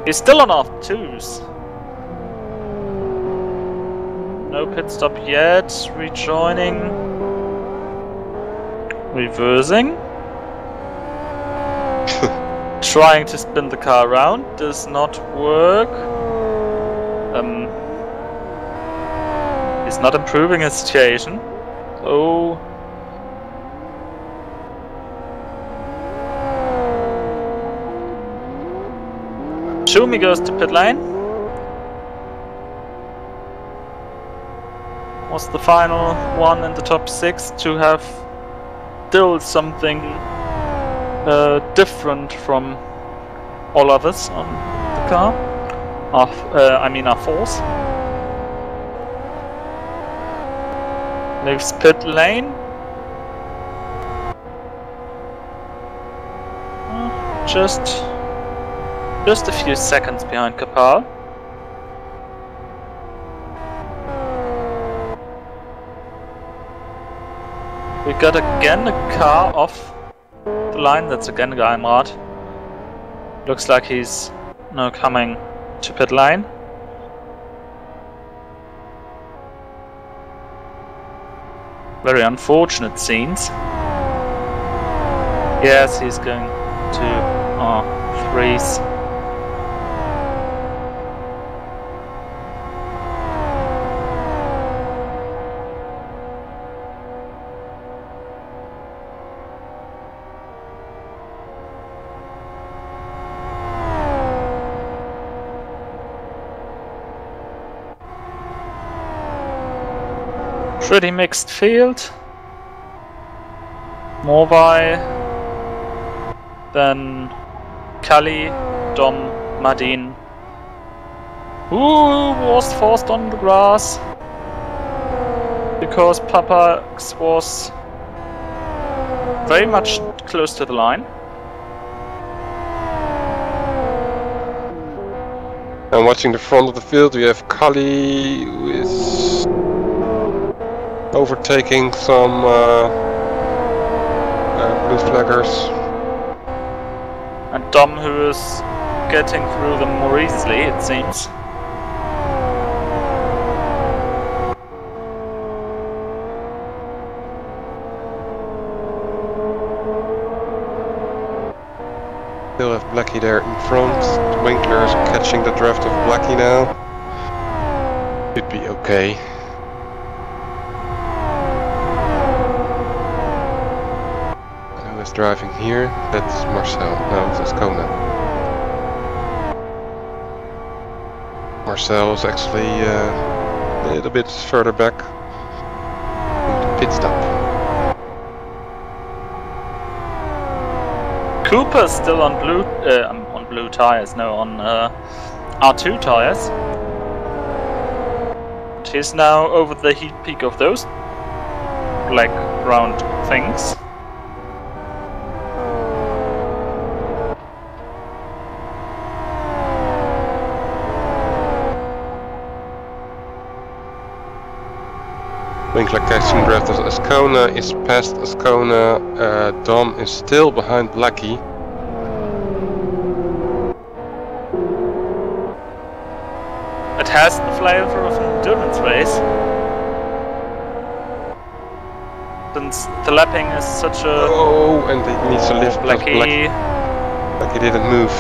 He's still on R2s. No pit stop yet. Rejoining. Reversing. Trying to spin the car around. Does not work. He's not improving his situation. Oh. Schumi goes to pit lane. Was the final one in the top 6 to have still something different from all others on the car. I mean our force. Leaves pit lane. Just a few seconds behind Kapal. We got again a car off the line. That's again Geheimrat. Looks like he's now coming to pit lane. Very unfortunate scenes. Yes, he's going to threes. Pretty mixed field. Morvai, then Kali, Dom, Madin. Who was forced on the grass because Papa was very much close to the line. And watching the front of the field, we have Kali who is overtaking some blue flaggers. And Dom, who is getting through them more easily, it seems. Still have Blackie there in front. Winkler is catching the draft of Blackie now. Should be okay. Driving here, that's Marcel. No, that's Kona. Marcel is actually a little bit further back. Pit stop. Cooper's still on blue tires. No, on R2 tires. He's now over the heat peak of those black round things. Winkler catching breath as Ascona is past Ascona. Dom is still behind Blackie. It has the flavor of an endurance race. Since the lapping is such a... Oh, and it needs to lift. Blackie... Blackie didn't move.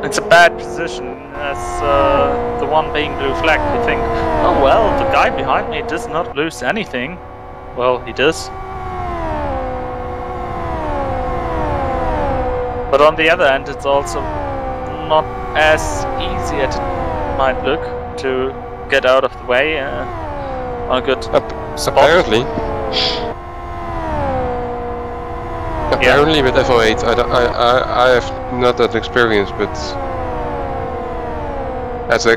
It's a bad position as the one being blue flag. You think, oh well, the guy behind me does not lose anything. Well, he does. But on the other hand, it's also not as easy as it might look to get out of the way on a good spot. Apparently with FO8, I have not that experience, but as a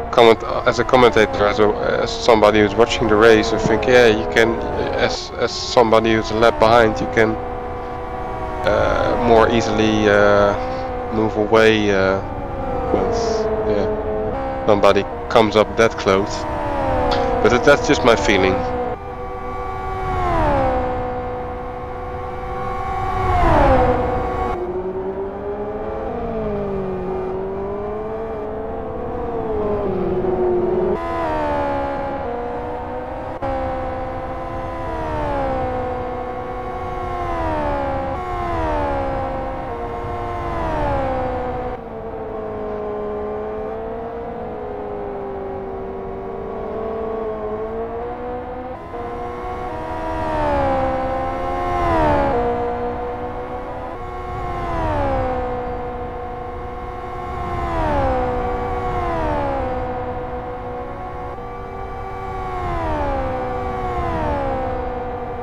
commentator, as somebody who's watching the race, I think yeah, you can, as somebody who's a lap behind, you can more easily move away once somebody comes up that close. But that's just my feeling.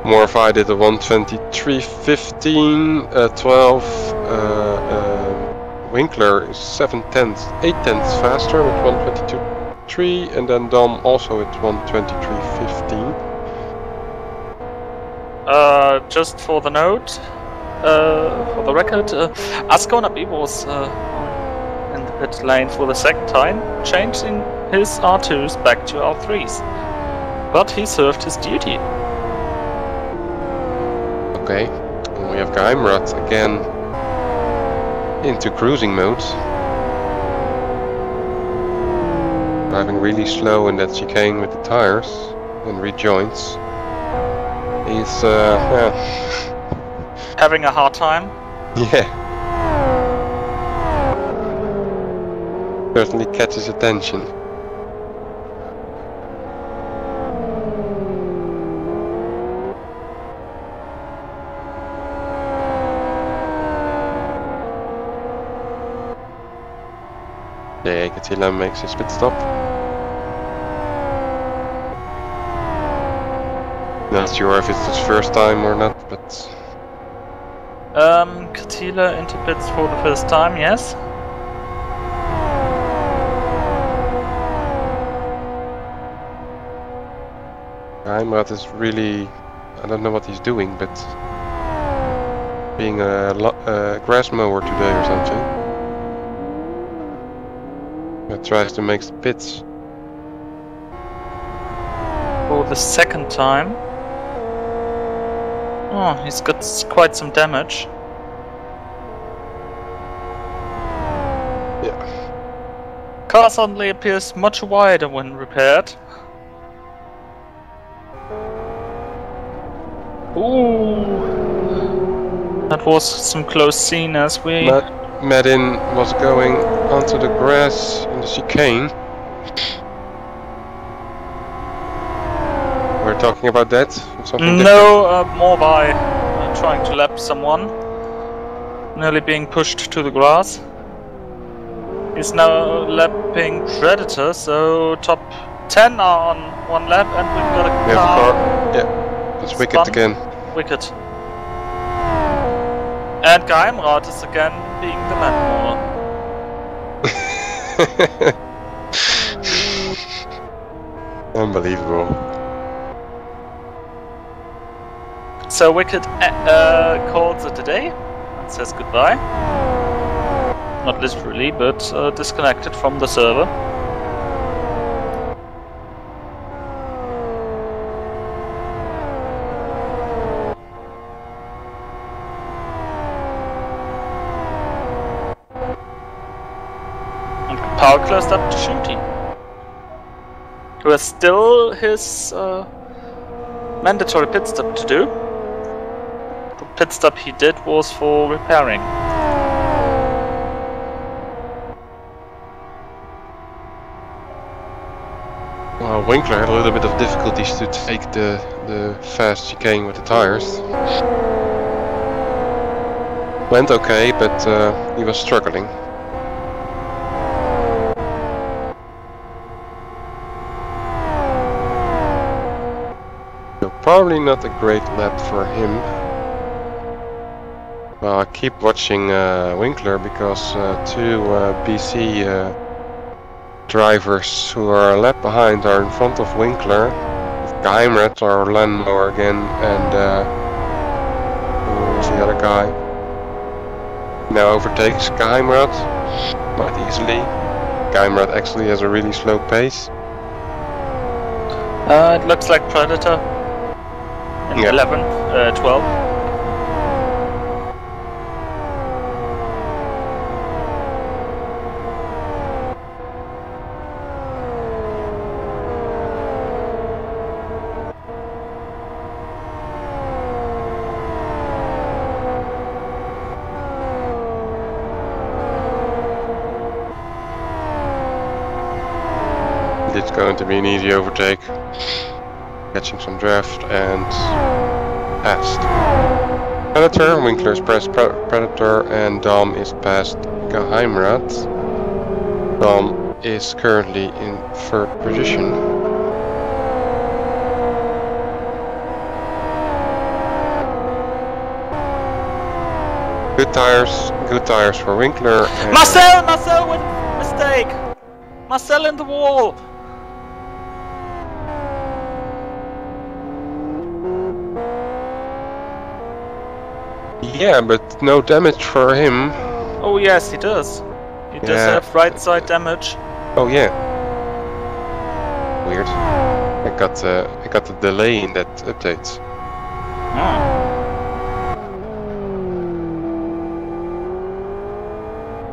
More if I did a 1:23.15, 12. Winkler is 8/10 faster with 1:22.3, and then Dom also at 1:23.15. Just for the note, for the record, Ascona B was in the pit lane for the second time, changing his R2s back to R3s. But he served his duty. Okay, and we have Geheimrat again into cruising mode. Driving really slow in that chicane with the tires and rejoins. He's having a hard time. Yeah. Certainly catches attention. Yeah, Katila makes his pit stop. Not sure if it's his first time or not, but... Katila into pits for the first time, yes. Geheimrat is really... I don't know what he's doing, but... being a grass mower today or something. That tries to make the pits. For the second time. Oh, he's got quite some damage. Yeah. Car suddenly appears much wider when repaired. Ooh, that was some close scene as we... Madin was going onto the grass in the chicane. We're talking about that? Something no, more by trying to lap someone. Nearly being pushed to the grass. He's now lapping Predator, so top 10 are on one lap, and we've got a car. Yeah, it's Wicked again. Wicked. And Geheimrat is again being the landmower. Unbelievable. So Wicked calls it a day and says goodbye. not literally, but disconnected from the server. And Paul closed up to shooting. Who has still his mandatory pit stop to do. The pit stop he did was for repairing. Well, Winkler had a little bit of difficulties to take the fast chicane with the tires. Went okay, but he was struggling. So probably not a great lap for him. Well, I keep watching Winkler because two BC drivers who are a lap behind are in front of Winkler. Geimrat or Landmower again, and who was the other guy? Now overtakes Geimrat quite easily. Geimrat actually has a really slow pace. It looks like Predator in 11th, 12th. It's going to be an easy overtake. Catching some draft and passed. Predator, Winkler's past Predator, and Dom is past Geheimrat. Dom is currently in 3rd position. Good tires for Winkler. Marcel with mistake! Marcel in the wall! Yeah, but no damage for him. Oh yes, he does. He does have right side damage. Oh yeah. Weird. I got a delay in that update.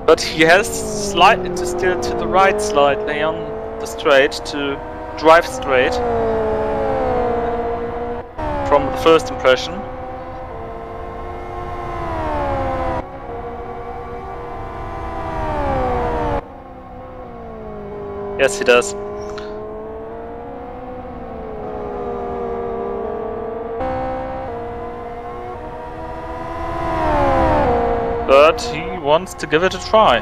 But he has slightly to steer to the right slightly on the straight to drive straight from the first impression. Yes, he does. But he wants to give it a try.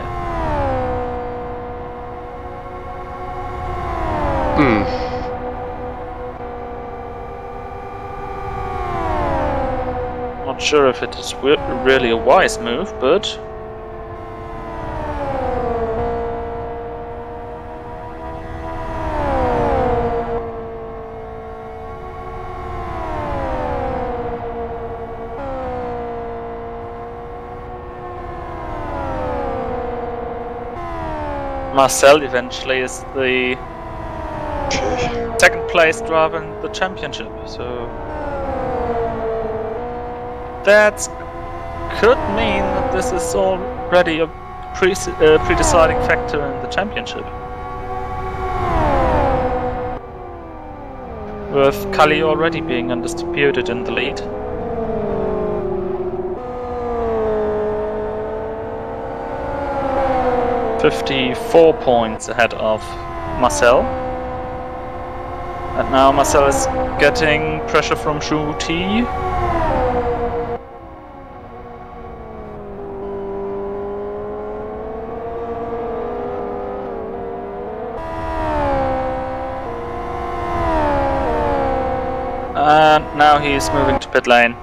Not sure if it is really a wise move, but Marcel eventually is the 2nd place driver in the championship, so that could mean that this is already a pre-deciding factor in the championship. With Kali already being undisputed in the lead. .54 points ahead of Marcel. And now Marcel is getting pressure from Shu T. And now he's moving to pit lane.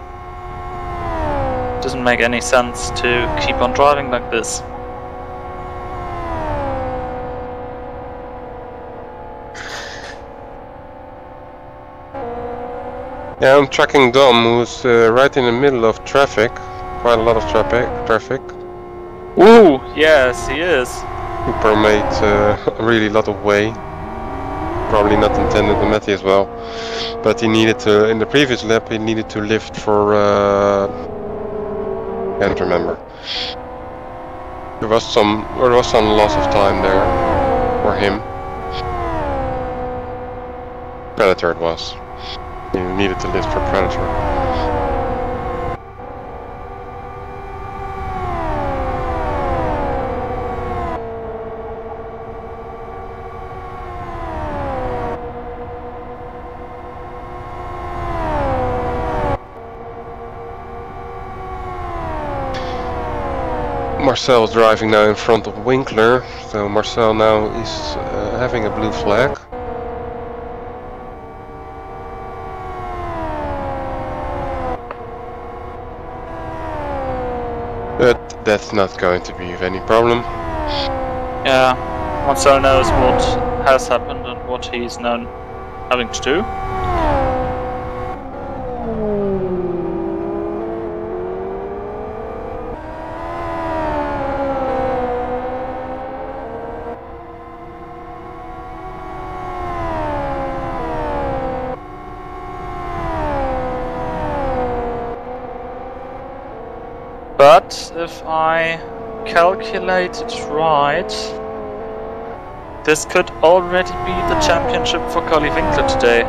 Doesn't make any sense to keep on driving like this. Yeah, I'm tracking Dom, who's right in the middle of traffic. Quite a lot of traffic. Ooh, yes, he is. Cooper made a really lot of way. Probably not intended on Matty as well. But he needed to, in the previous lap, he needed to lift for... can't remember. There was some loss of time there for him. Predator it was. He needed to lift for Predator. Marcel is driving now in front of Winkler, so Marcel now is having a blue flag. But that's not going to be of any problem. Yeah, Marcel knows what has happened and what he's now having to do. But if I calculate it right, this could already be the championship for Carly Winkler today.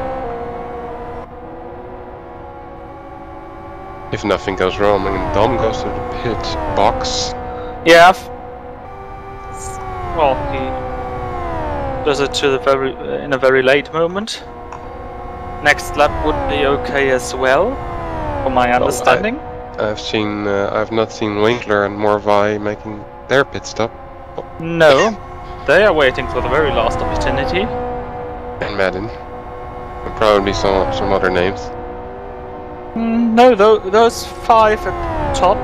If nothing goes wrong and Dom goes to the pit box. Yeah. Well, he does it to the in a very late moment. Next lap would be okay as well, from my understanding. I've not seen Winkler and Morvai making their pit stop. No, they are waiting for the very last opportunity. And Madden. And probably some other names. No, those 5 at the top.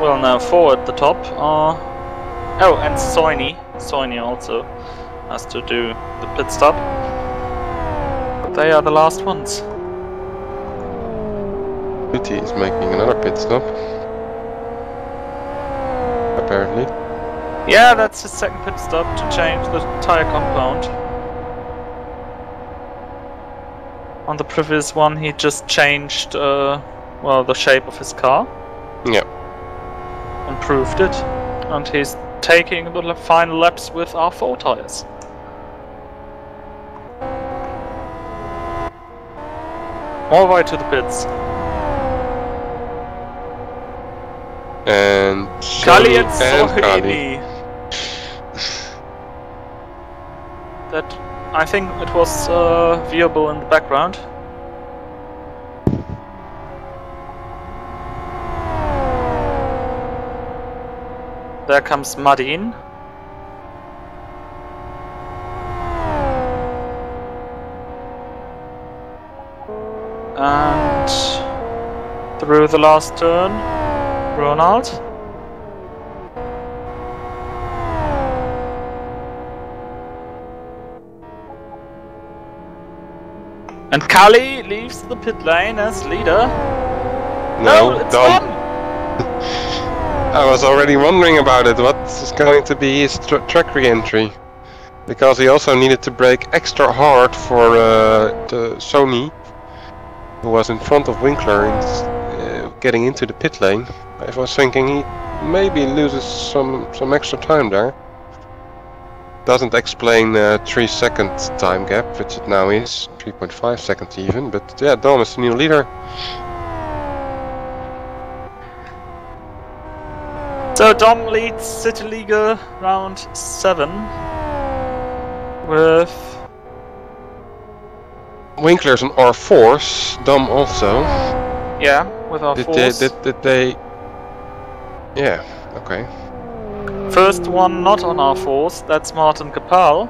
Well, no, 4 at the top are... Oh, and Soini. Soini also has to do the pit stop. But they are the last ones. Beauty is making another pit stop. Apparently. Yeah, that's his second pit stop to change the tire compound. On the previous one he just changed well, the shape of his car. Yeah. Improved it. And he's taking the final laps with R4 tires. All the way to the pits. And Kali and Soini. That, I think it was viewable in the background. There comes Madin. And through the last turn, Ronald. And Kali leaves the pit lane as leader. No, it's Dom! I was already wondering about it. What is going to be his track re-entry? Because he also needed to brake extra hard for the Sony, who was in front of Winkler in getting into the pit lane. I was thinking he maybe loses some extra time there. Doesn't explain 3 second time gap, which it now is, 3.5 seconds even, but yeah, Dom is the new leader. So Dom leads CityLiga round 7 with... Winkler's on R4s, Dom also. Yeah, with R4s. Did they... Yeah, okay. First one not on R4s, that's Martin Kapal,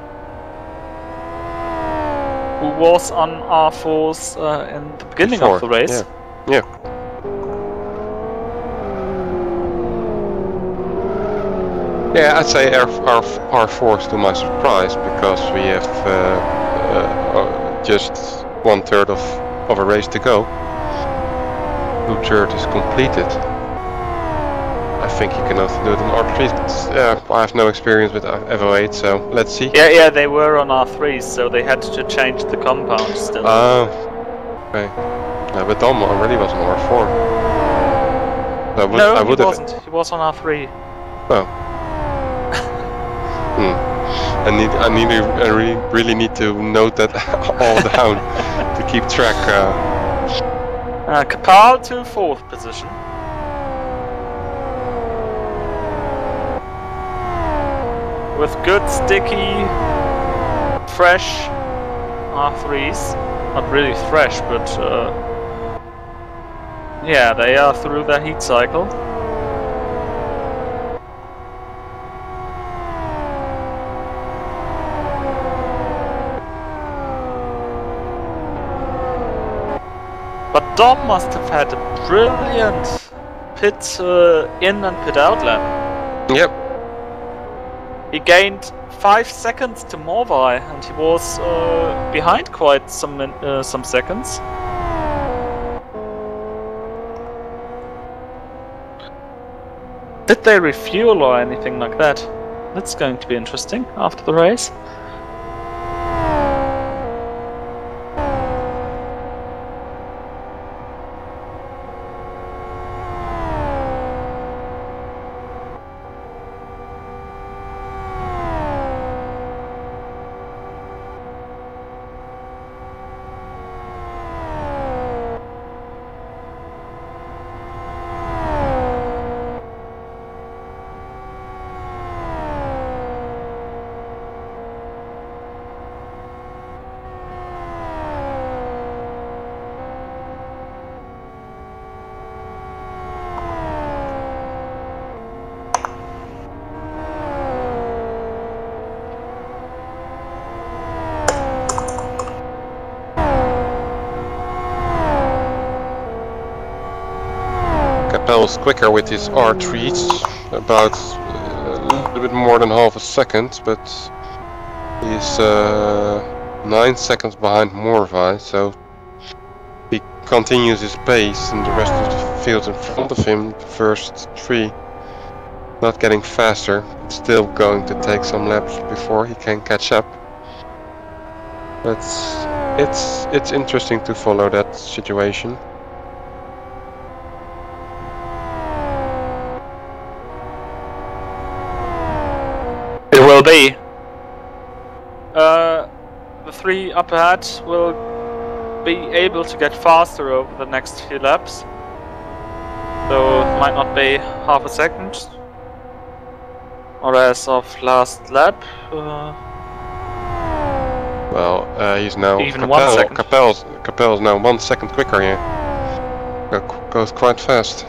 who was on R4s in the beginning of the race. Yeah. Yeah, I'd say R4s to my surprise, because we have just 1/3 of a race to go. 2/3 is completed. I think you can also do it on R3. Yeah, I have no experience with Evo 8, so let's see. Yeah, they were on R3s, so they had to change the compound still. Oh, okay. Yeah, but Dom already was on R4. So No, he wasn't. He was on R3. Oh. I really need to note that all down to keep track. Kapal to 4th position. With good, sticky, fresh R3s. Not really fresh, but yeah, they are through their heat cycle. But Dom must have had a brilliant pit in and pit out lap. Yep. He gained 5 seconds to Morvai, and he was behind quite some seconds. Did they refuel or anything like that? That's going to be interesting after the race. Capel's quicker with his R3s, about a little bit more than half a second, but he's 9 seconds behind Morvai, so he continues his pace and the rest of the field in front of him, the first 3, not getting faster. It's still going to take some laps before he can catch up. But it's interesting to follow that situation. It will be. The 3 up ahead will be able to get faster over the next few laps. So it might not be half a second. Or as of last lap. Well, he's now even 1 second. Capel's now 1 second quicker here. Goes quite fast.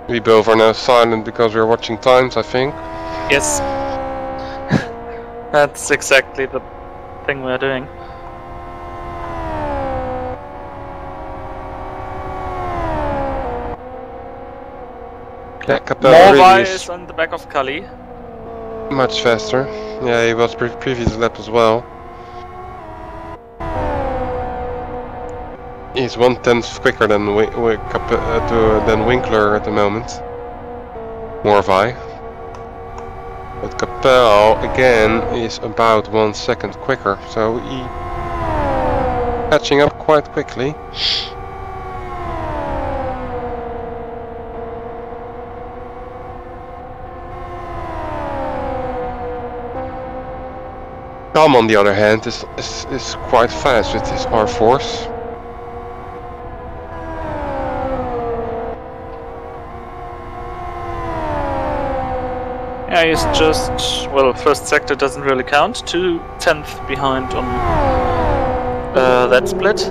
We both are now silent because we're watching times, I think. Yes. That's exactly the thing we're doing. Yeah, Capel Morvai really is on the back of Kali. much faster. Yeah, he was previous lap as well. He's 1/10 quicker than Winkler at the moment. Morvai. But Capel again is about 1 second quicker, so he catching up quite quickly. Tom, on the other hand, is quite fast with his R4s. Yeah, he's just, well, first sector doesn't really count. 2/10 behind on that split.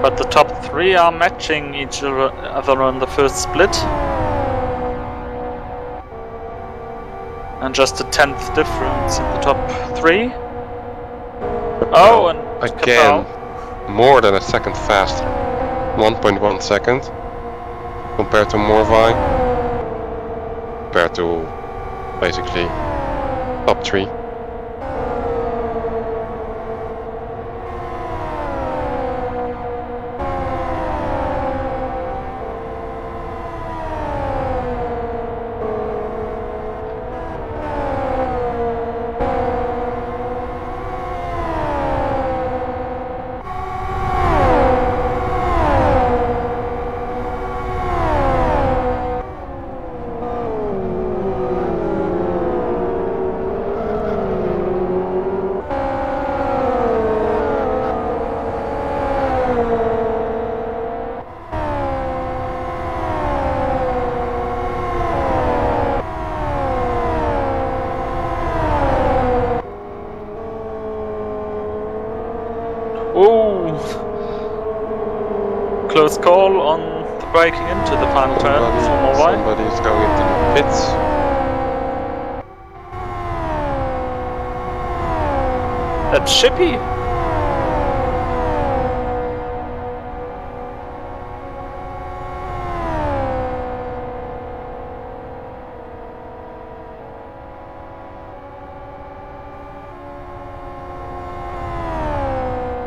But the top 3 are matching each other on the first split. And just a 10th difference in the top 3. Oh, and again, more than a second faster. 1.1 second compared to Morvai. Compared to basically top 3. Close call on the braking into the final turn for Morvai. Somebody's going into the pits. That's Shippy.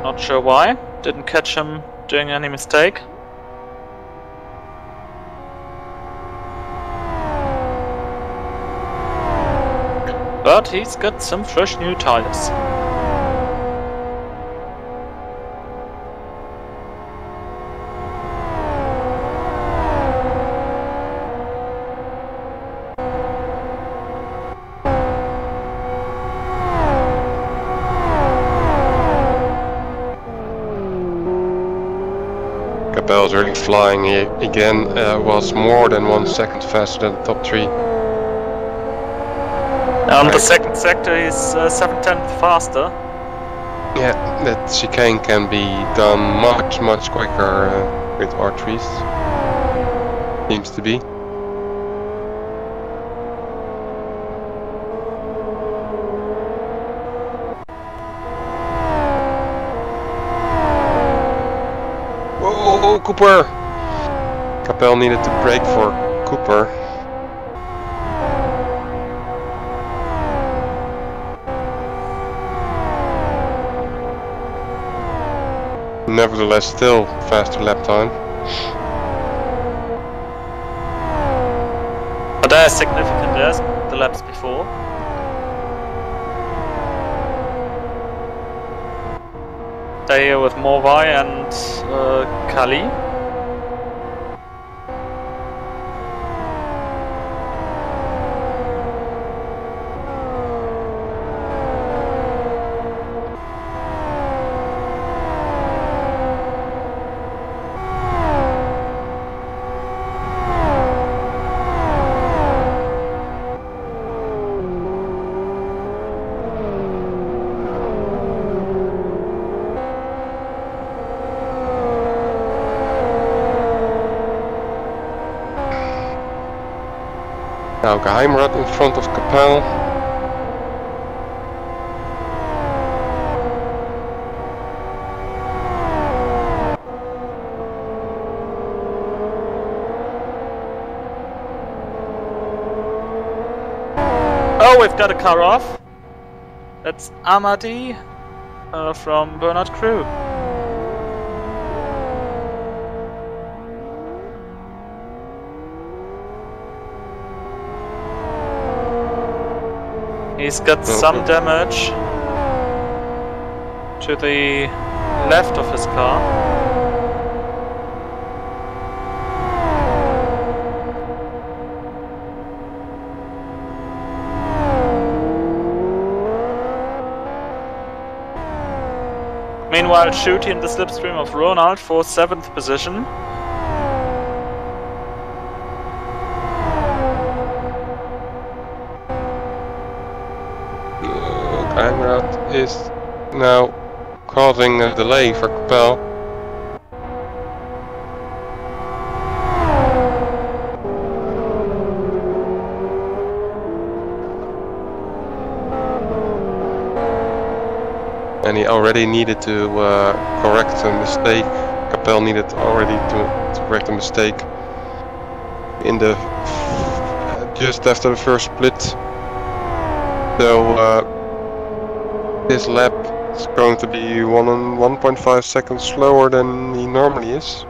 Not sure why. Didn't catch him doing any mistake. But he's got some fresh new tires. Capel's really flying here again, was more than 1 second faster than the top 3. On the second sector he's 7/10 faster. Yeah, that chicane can be done much quicker with R3s. Seems to be. Whoa, Cooper! Capel needed to brake for Cooper. Nevertheless, still faster lap time. But they're significant as the laps before. They're here with Morvai and Kali. Now Geheimrat in front of Capel. Oh, we've got a car off. That's Amadi from Bernard Crew. He's got some damage to the left of his car. Meanwhile, Shooty in the slipstream of Ronald for 7th position. Einrad is now causing a delay for Capel. And he already needed to correct a mistake. Capel needed already to correct a mistake in the just after the first split. So this lap is going to be 1.5 seconds slower than he normally is.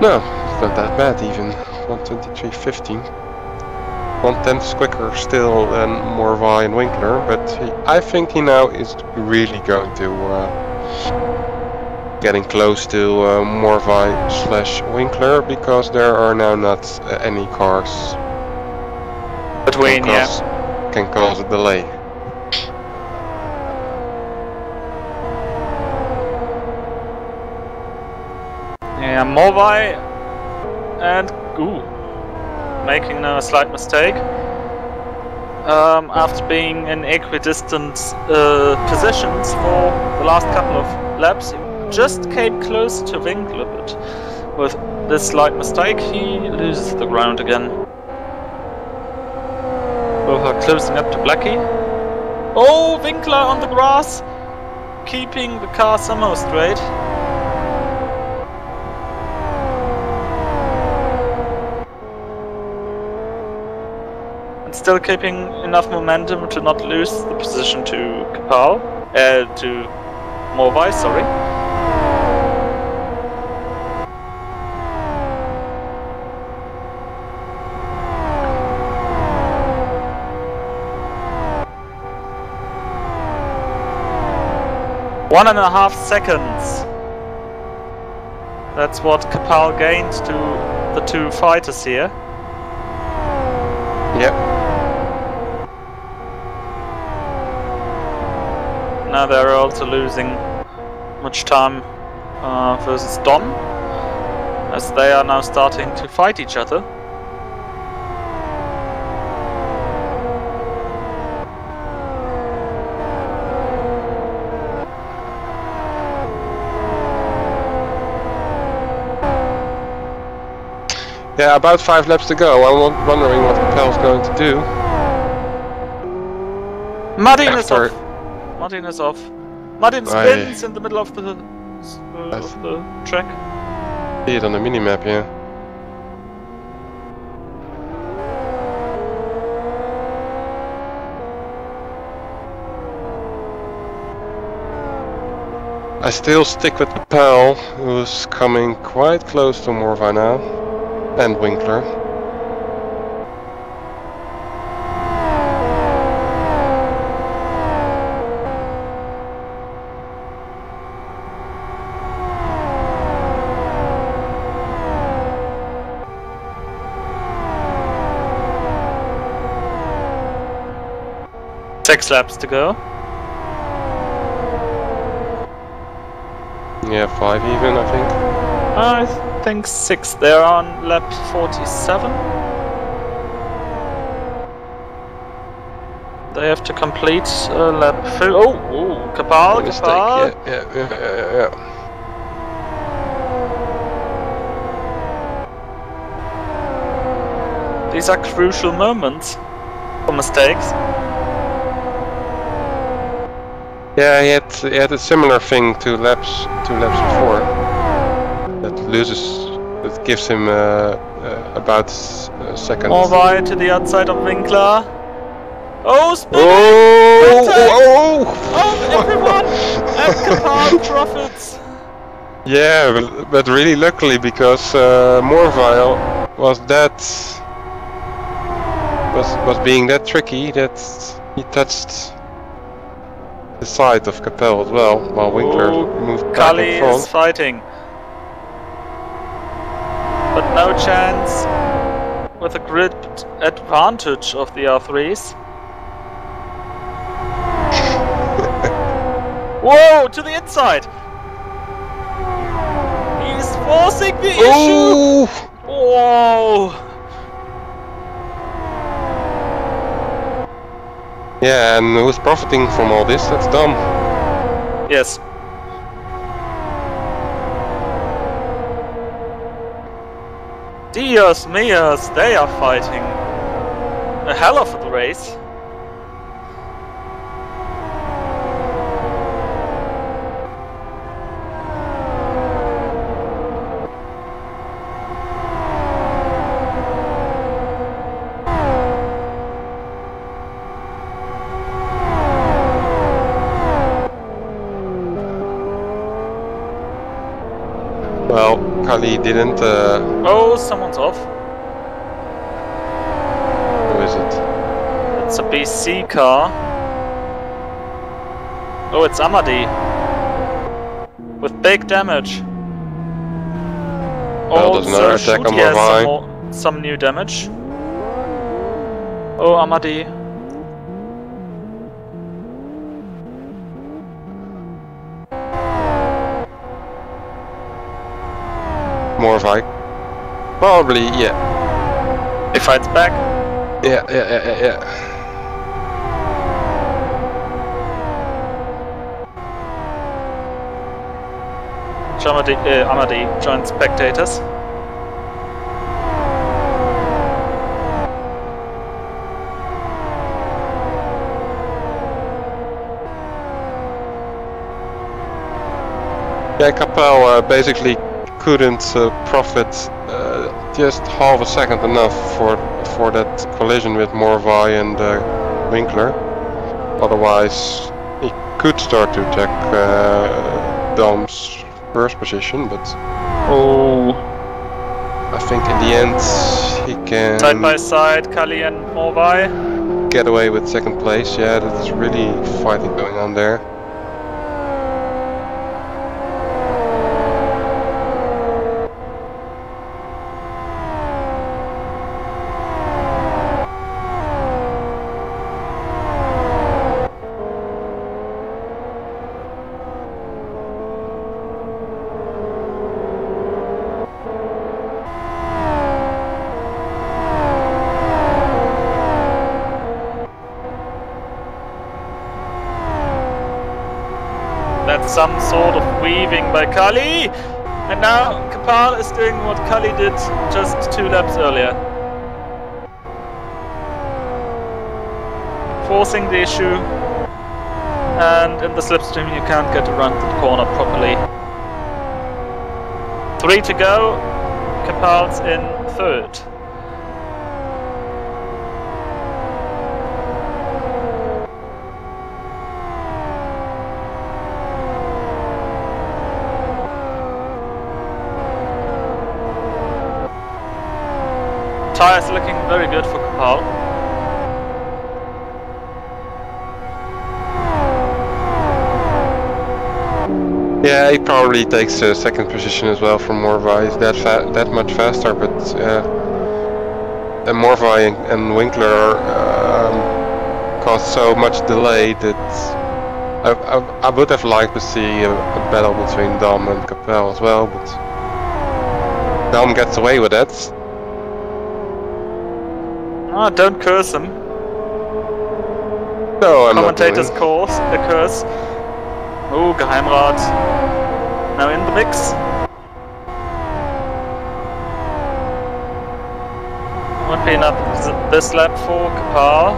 No, it's not that bad even. 1:23.15. 1/10 quicker still than Morvai and Winkler, but I think he now is really going to getting close to Morvai/Winkler, because there are now not any cars between, can cause a delay. Yeah, Morvai and making a slight mistake. After being in equidistant positions for the last couple of laps, he just came close to Winkler, but with this slight mistake he loses the ground again. Both are closing up to Blackie. Oh, Winkler on the grass, keeping the car somehow straight. Still keeping enough momentum to not lose the position to Capel, to Morvai, sorry. One and a half seconds. That's what Capel gained to the two fighters here. Yep. Now they're also losing much time versus Don, as they are now starting to fight each other. Yeah, about 5 laps to go. I'm wondering what Capel's going to do. Martin is off. Martin is off. Martin spins in the middle of the track. See it on the minimap, yeah. I still stick with Capel, who's coming quite close to Morvai now, and Winkler. Six laps to go. Yeah, 5 even, I think. I think 6. They're on lap 47. They have to complete lap 3. Oh, Capel. Yeah. These are crucial moments for mistakes. Yeah, he had a similar thing 2 laps before. That gives him about a second. Morvai to the outside of Winkler. Oh, spinning! Oh, everyone! And Kapal profits! Yeah, but really luckily, because Morvile was being that tricky that he touched the side of Capel as well, while Winkler moved back Kali in front. is fighting. But no chance with a grid advantage of the R3s. Whoa, to the inside! He's forcing the issue! Whoa! Yeah, and who's profiting from all this? That's Dom. Yes. Dios míos, they are fighting a hell of a race. Well, Kali didn't. Oh, someone's off. Who is it? It's a BC car. Oh, it's Amadi. With big damage. Well, there's another attack on Shuti has Morvai. some new damage. Oh, Amadi. Morvai. Probably, yeah. He fights back. Yeah. Amadi joins spectators. Yeah, Capel basically couldn't profit just half a second enough for that collision with Morvai and Winkler. Otherwise, he could start to attack Dom's first position, but I think in the end he can side by side, Kali and Morvai. get away with second place. Yeah, there's really fighting going on there. That's some sort of weaving by Kali. And now Kapal is doing what Kali did just 2 laps earlier. Forcing the issue. And in the slipstream you can't get around the corner properly. 3 to go. Kapal's in 3rd. Tires looking very good for Kapal. Yeah, he probably takes second position as well from Morvai. He's that much faster, but and Morvai and Winkler caused so much delay that I would have liked to see a battle between Dom and Capel as well, but Dom gets away with it. Ah, don't curse him. No, I'm Commentators not curse. Oh, Geheimrat. Now in the mix. Won't be enough this lap for Kapal.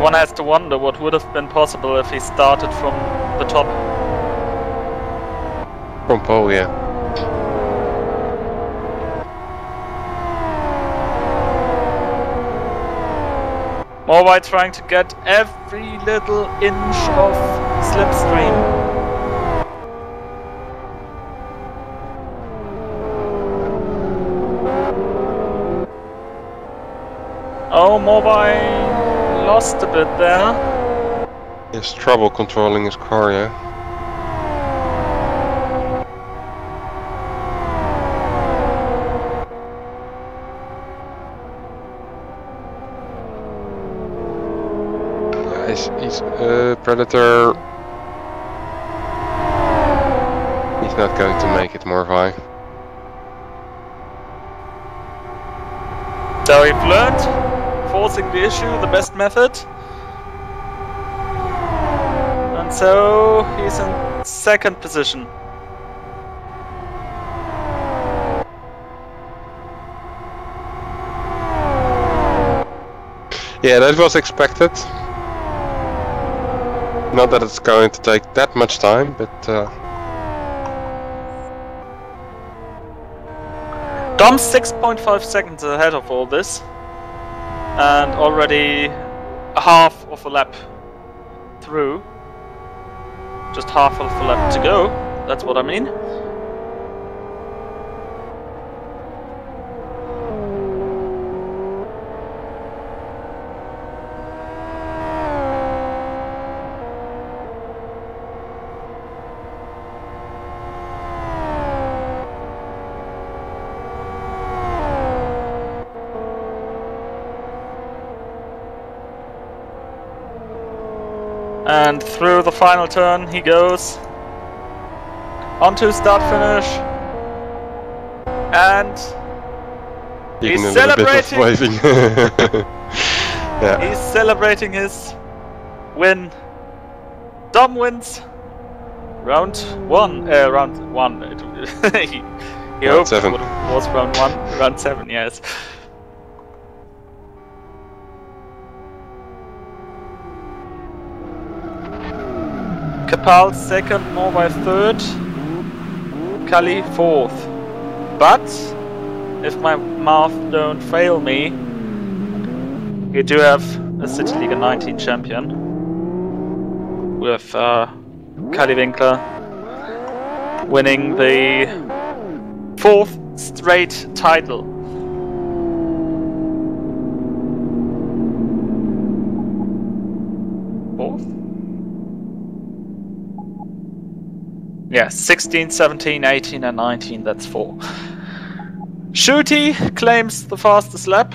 one has to wonder what would have been possible if he started from the top. From pole, yeah. Morby trying to get every little inch of slipstream. Oh, Morby lost a bit there. He has trouble controlling his car, yeah. He's Predator. He's not going to make it, Morby. So we've learned forcing the issue, the best method. And so he's in second position. Yeah, that was expected. Not that it's going to take that much time, but Dom's 6.5 seconds ahead of all this, and already half of a lap through. Just half of a lap to go, that's what I mean. And through the final turn he goes. Onto start finish. And even he's a little bit of celebrating. waving. Yeah. He's celebrating his win. Dom wins round one. He hoped it was round 1. Round 7, yes. Kapal second, Morby third, Kali fourth. But if my math don't fail me, we do have a CityLiga 19 champion with Kali Winkler winning the 4th straight title. Yeah, 16, 17, 18 and 19, that's 4. Shooty claims the fastest lap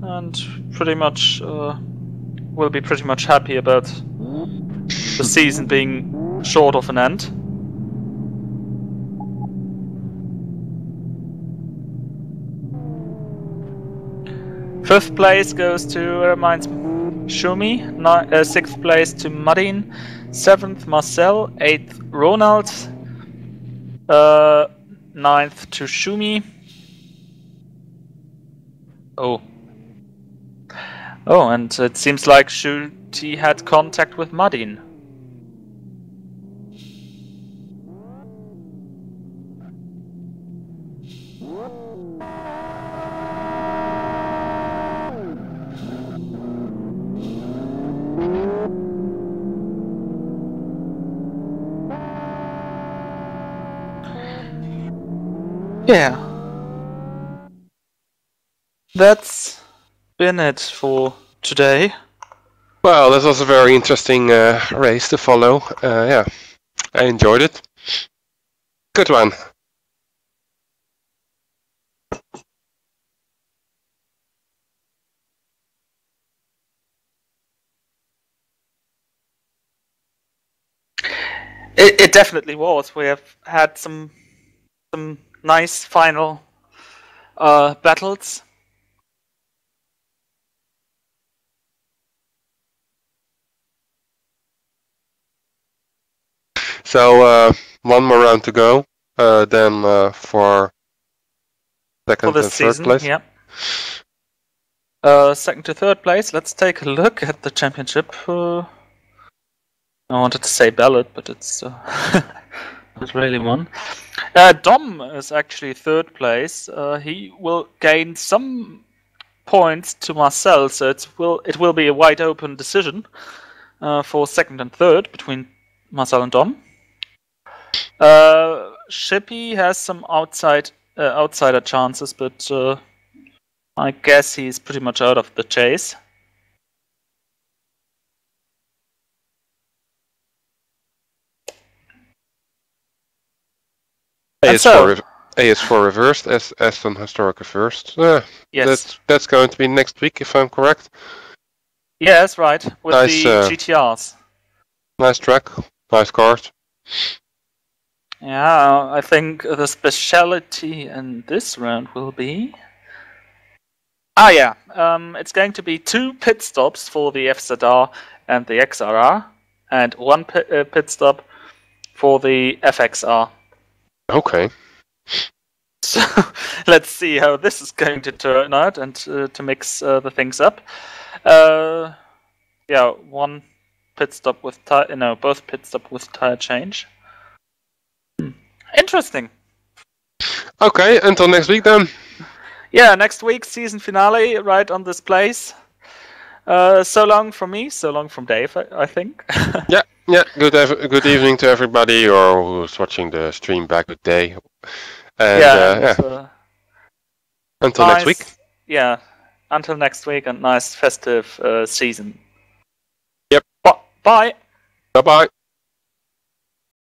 and pretty much will be pretty much happy about the season being short of an end. Fifth place goes to Shumi, 6th place to Marin, 7th Marcel, 8th Ronald, 9th to Shumi. Oh, and it seems like Shuti had contact with Marin. Yeah, that's been it for today. Well, this was a very interesting race to follow. Yeah, I enjoyed it. Good one. It definitely was. We have had some nice final battles. So one more round to go, then for second and third place. Yeah. Second to third place. Let's take a look at the championship. I wanted to say ballot, but it's not really one. Dom is actually third place. He will gain some points to Marcel, so it will be a wide open decision for second and third between Marcel and Dom. Shippy has some outsider chances, but I guess he's pretty much out of the chase. A is for reversed, S on historic first. Yes. That's going to be next week, if I'm correct. Yeah, that's right. With nice, the GTRs. Nice track, nice cars. Yeah, I think the speciality in this round will be... it's going to be 2 pit stops for the FZR and the XRR, and 1 pit stop for the FXR. Okay. So let's see how this is going to turn out, and to mix the things up. 1 pit stop with both pit stop with tire change. Interesting. Okay, until next week then. Yeah, next week, season finale, right on this place. So long from me, so long from Dave, I think. Yeah. Good evening to everybody, or who's watching the stream back. Good day. And until next week. Yeah, until next week, and nice festive season. Yep. Bye. Bye-bye.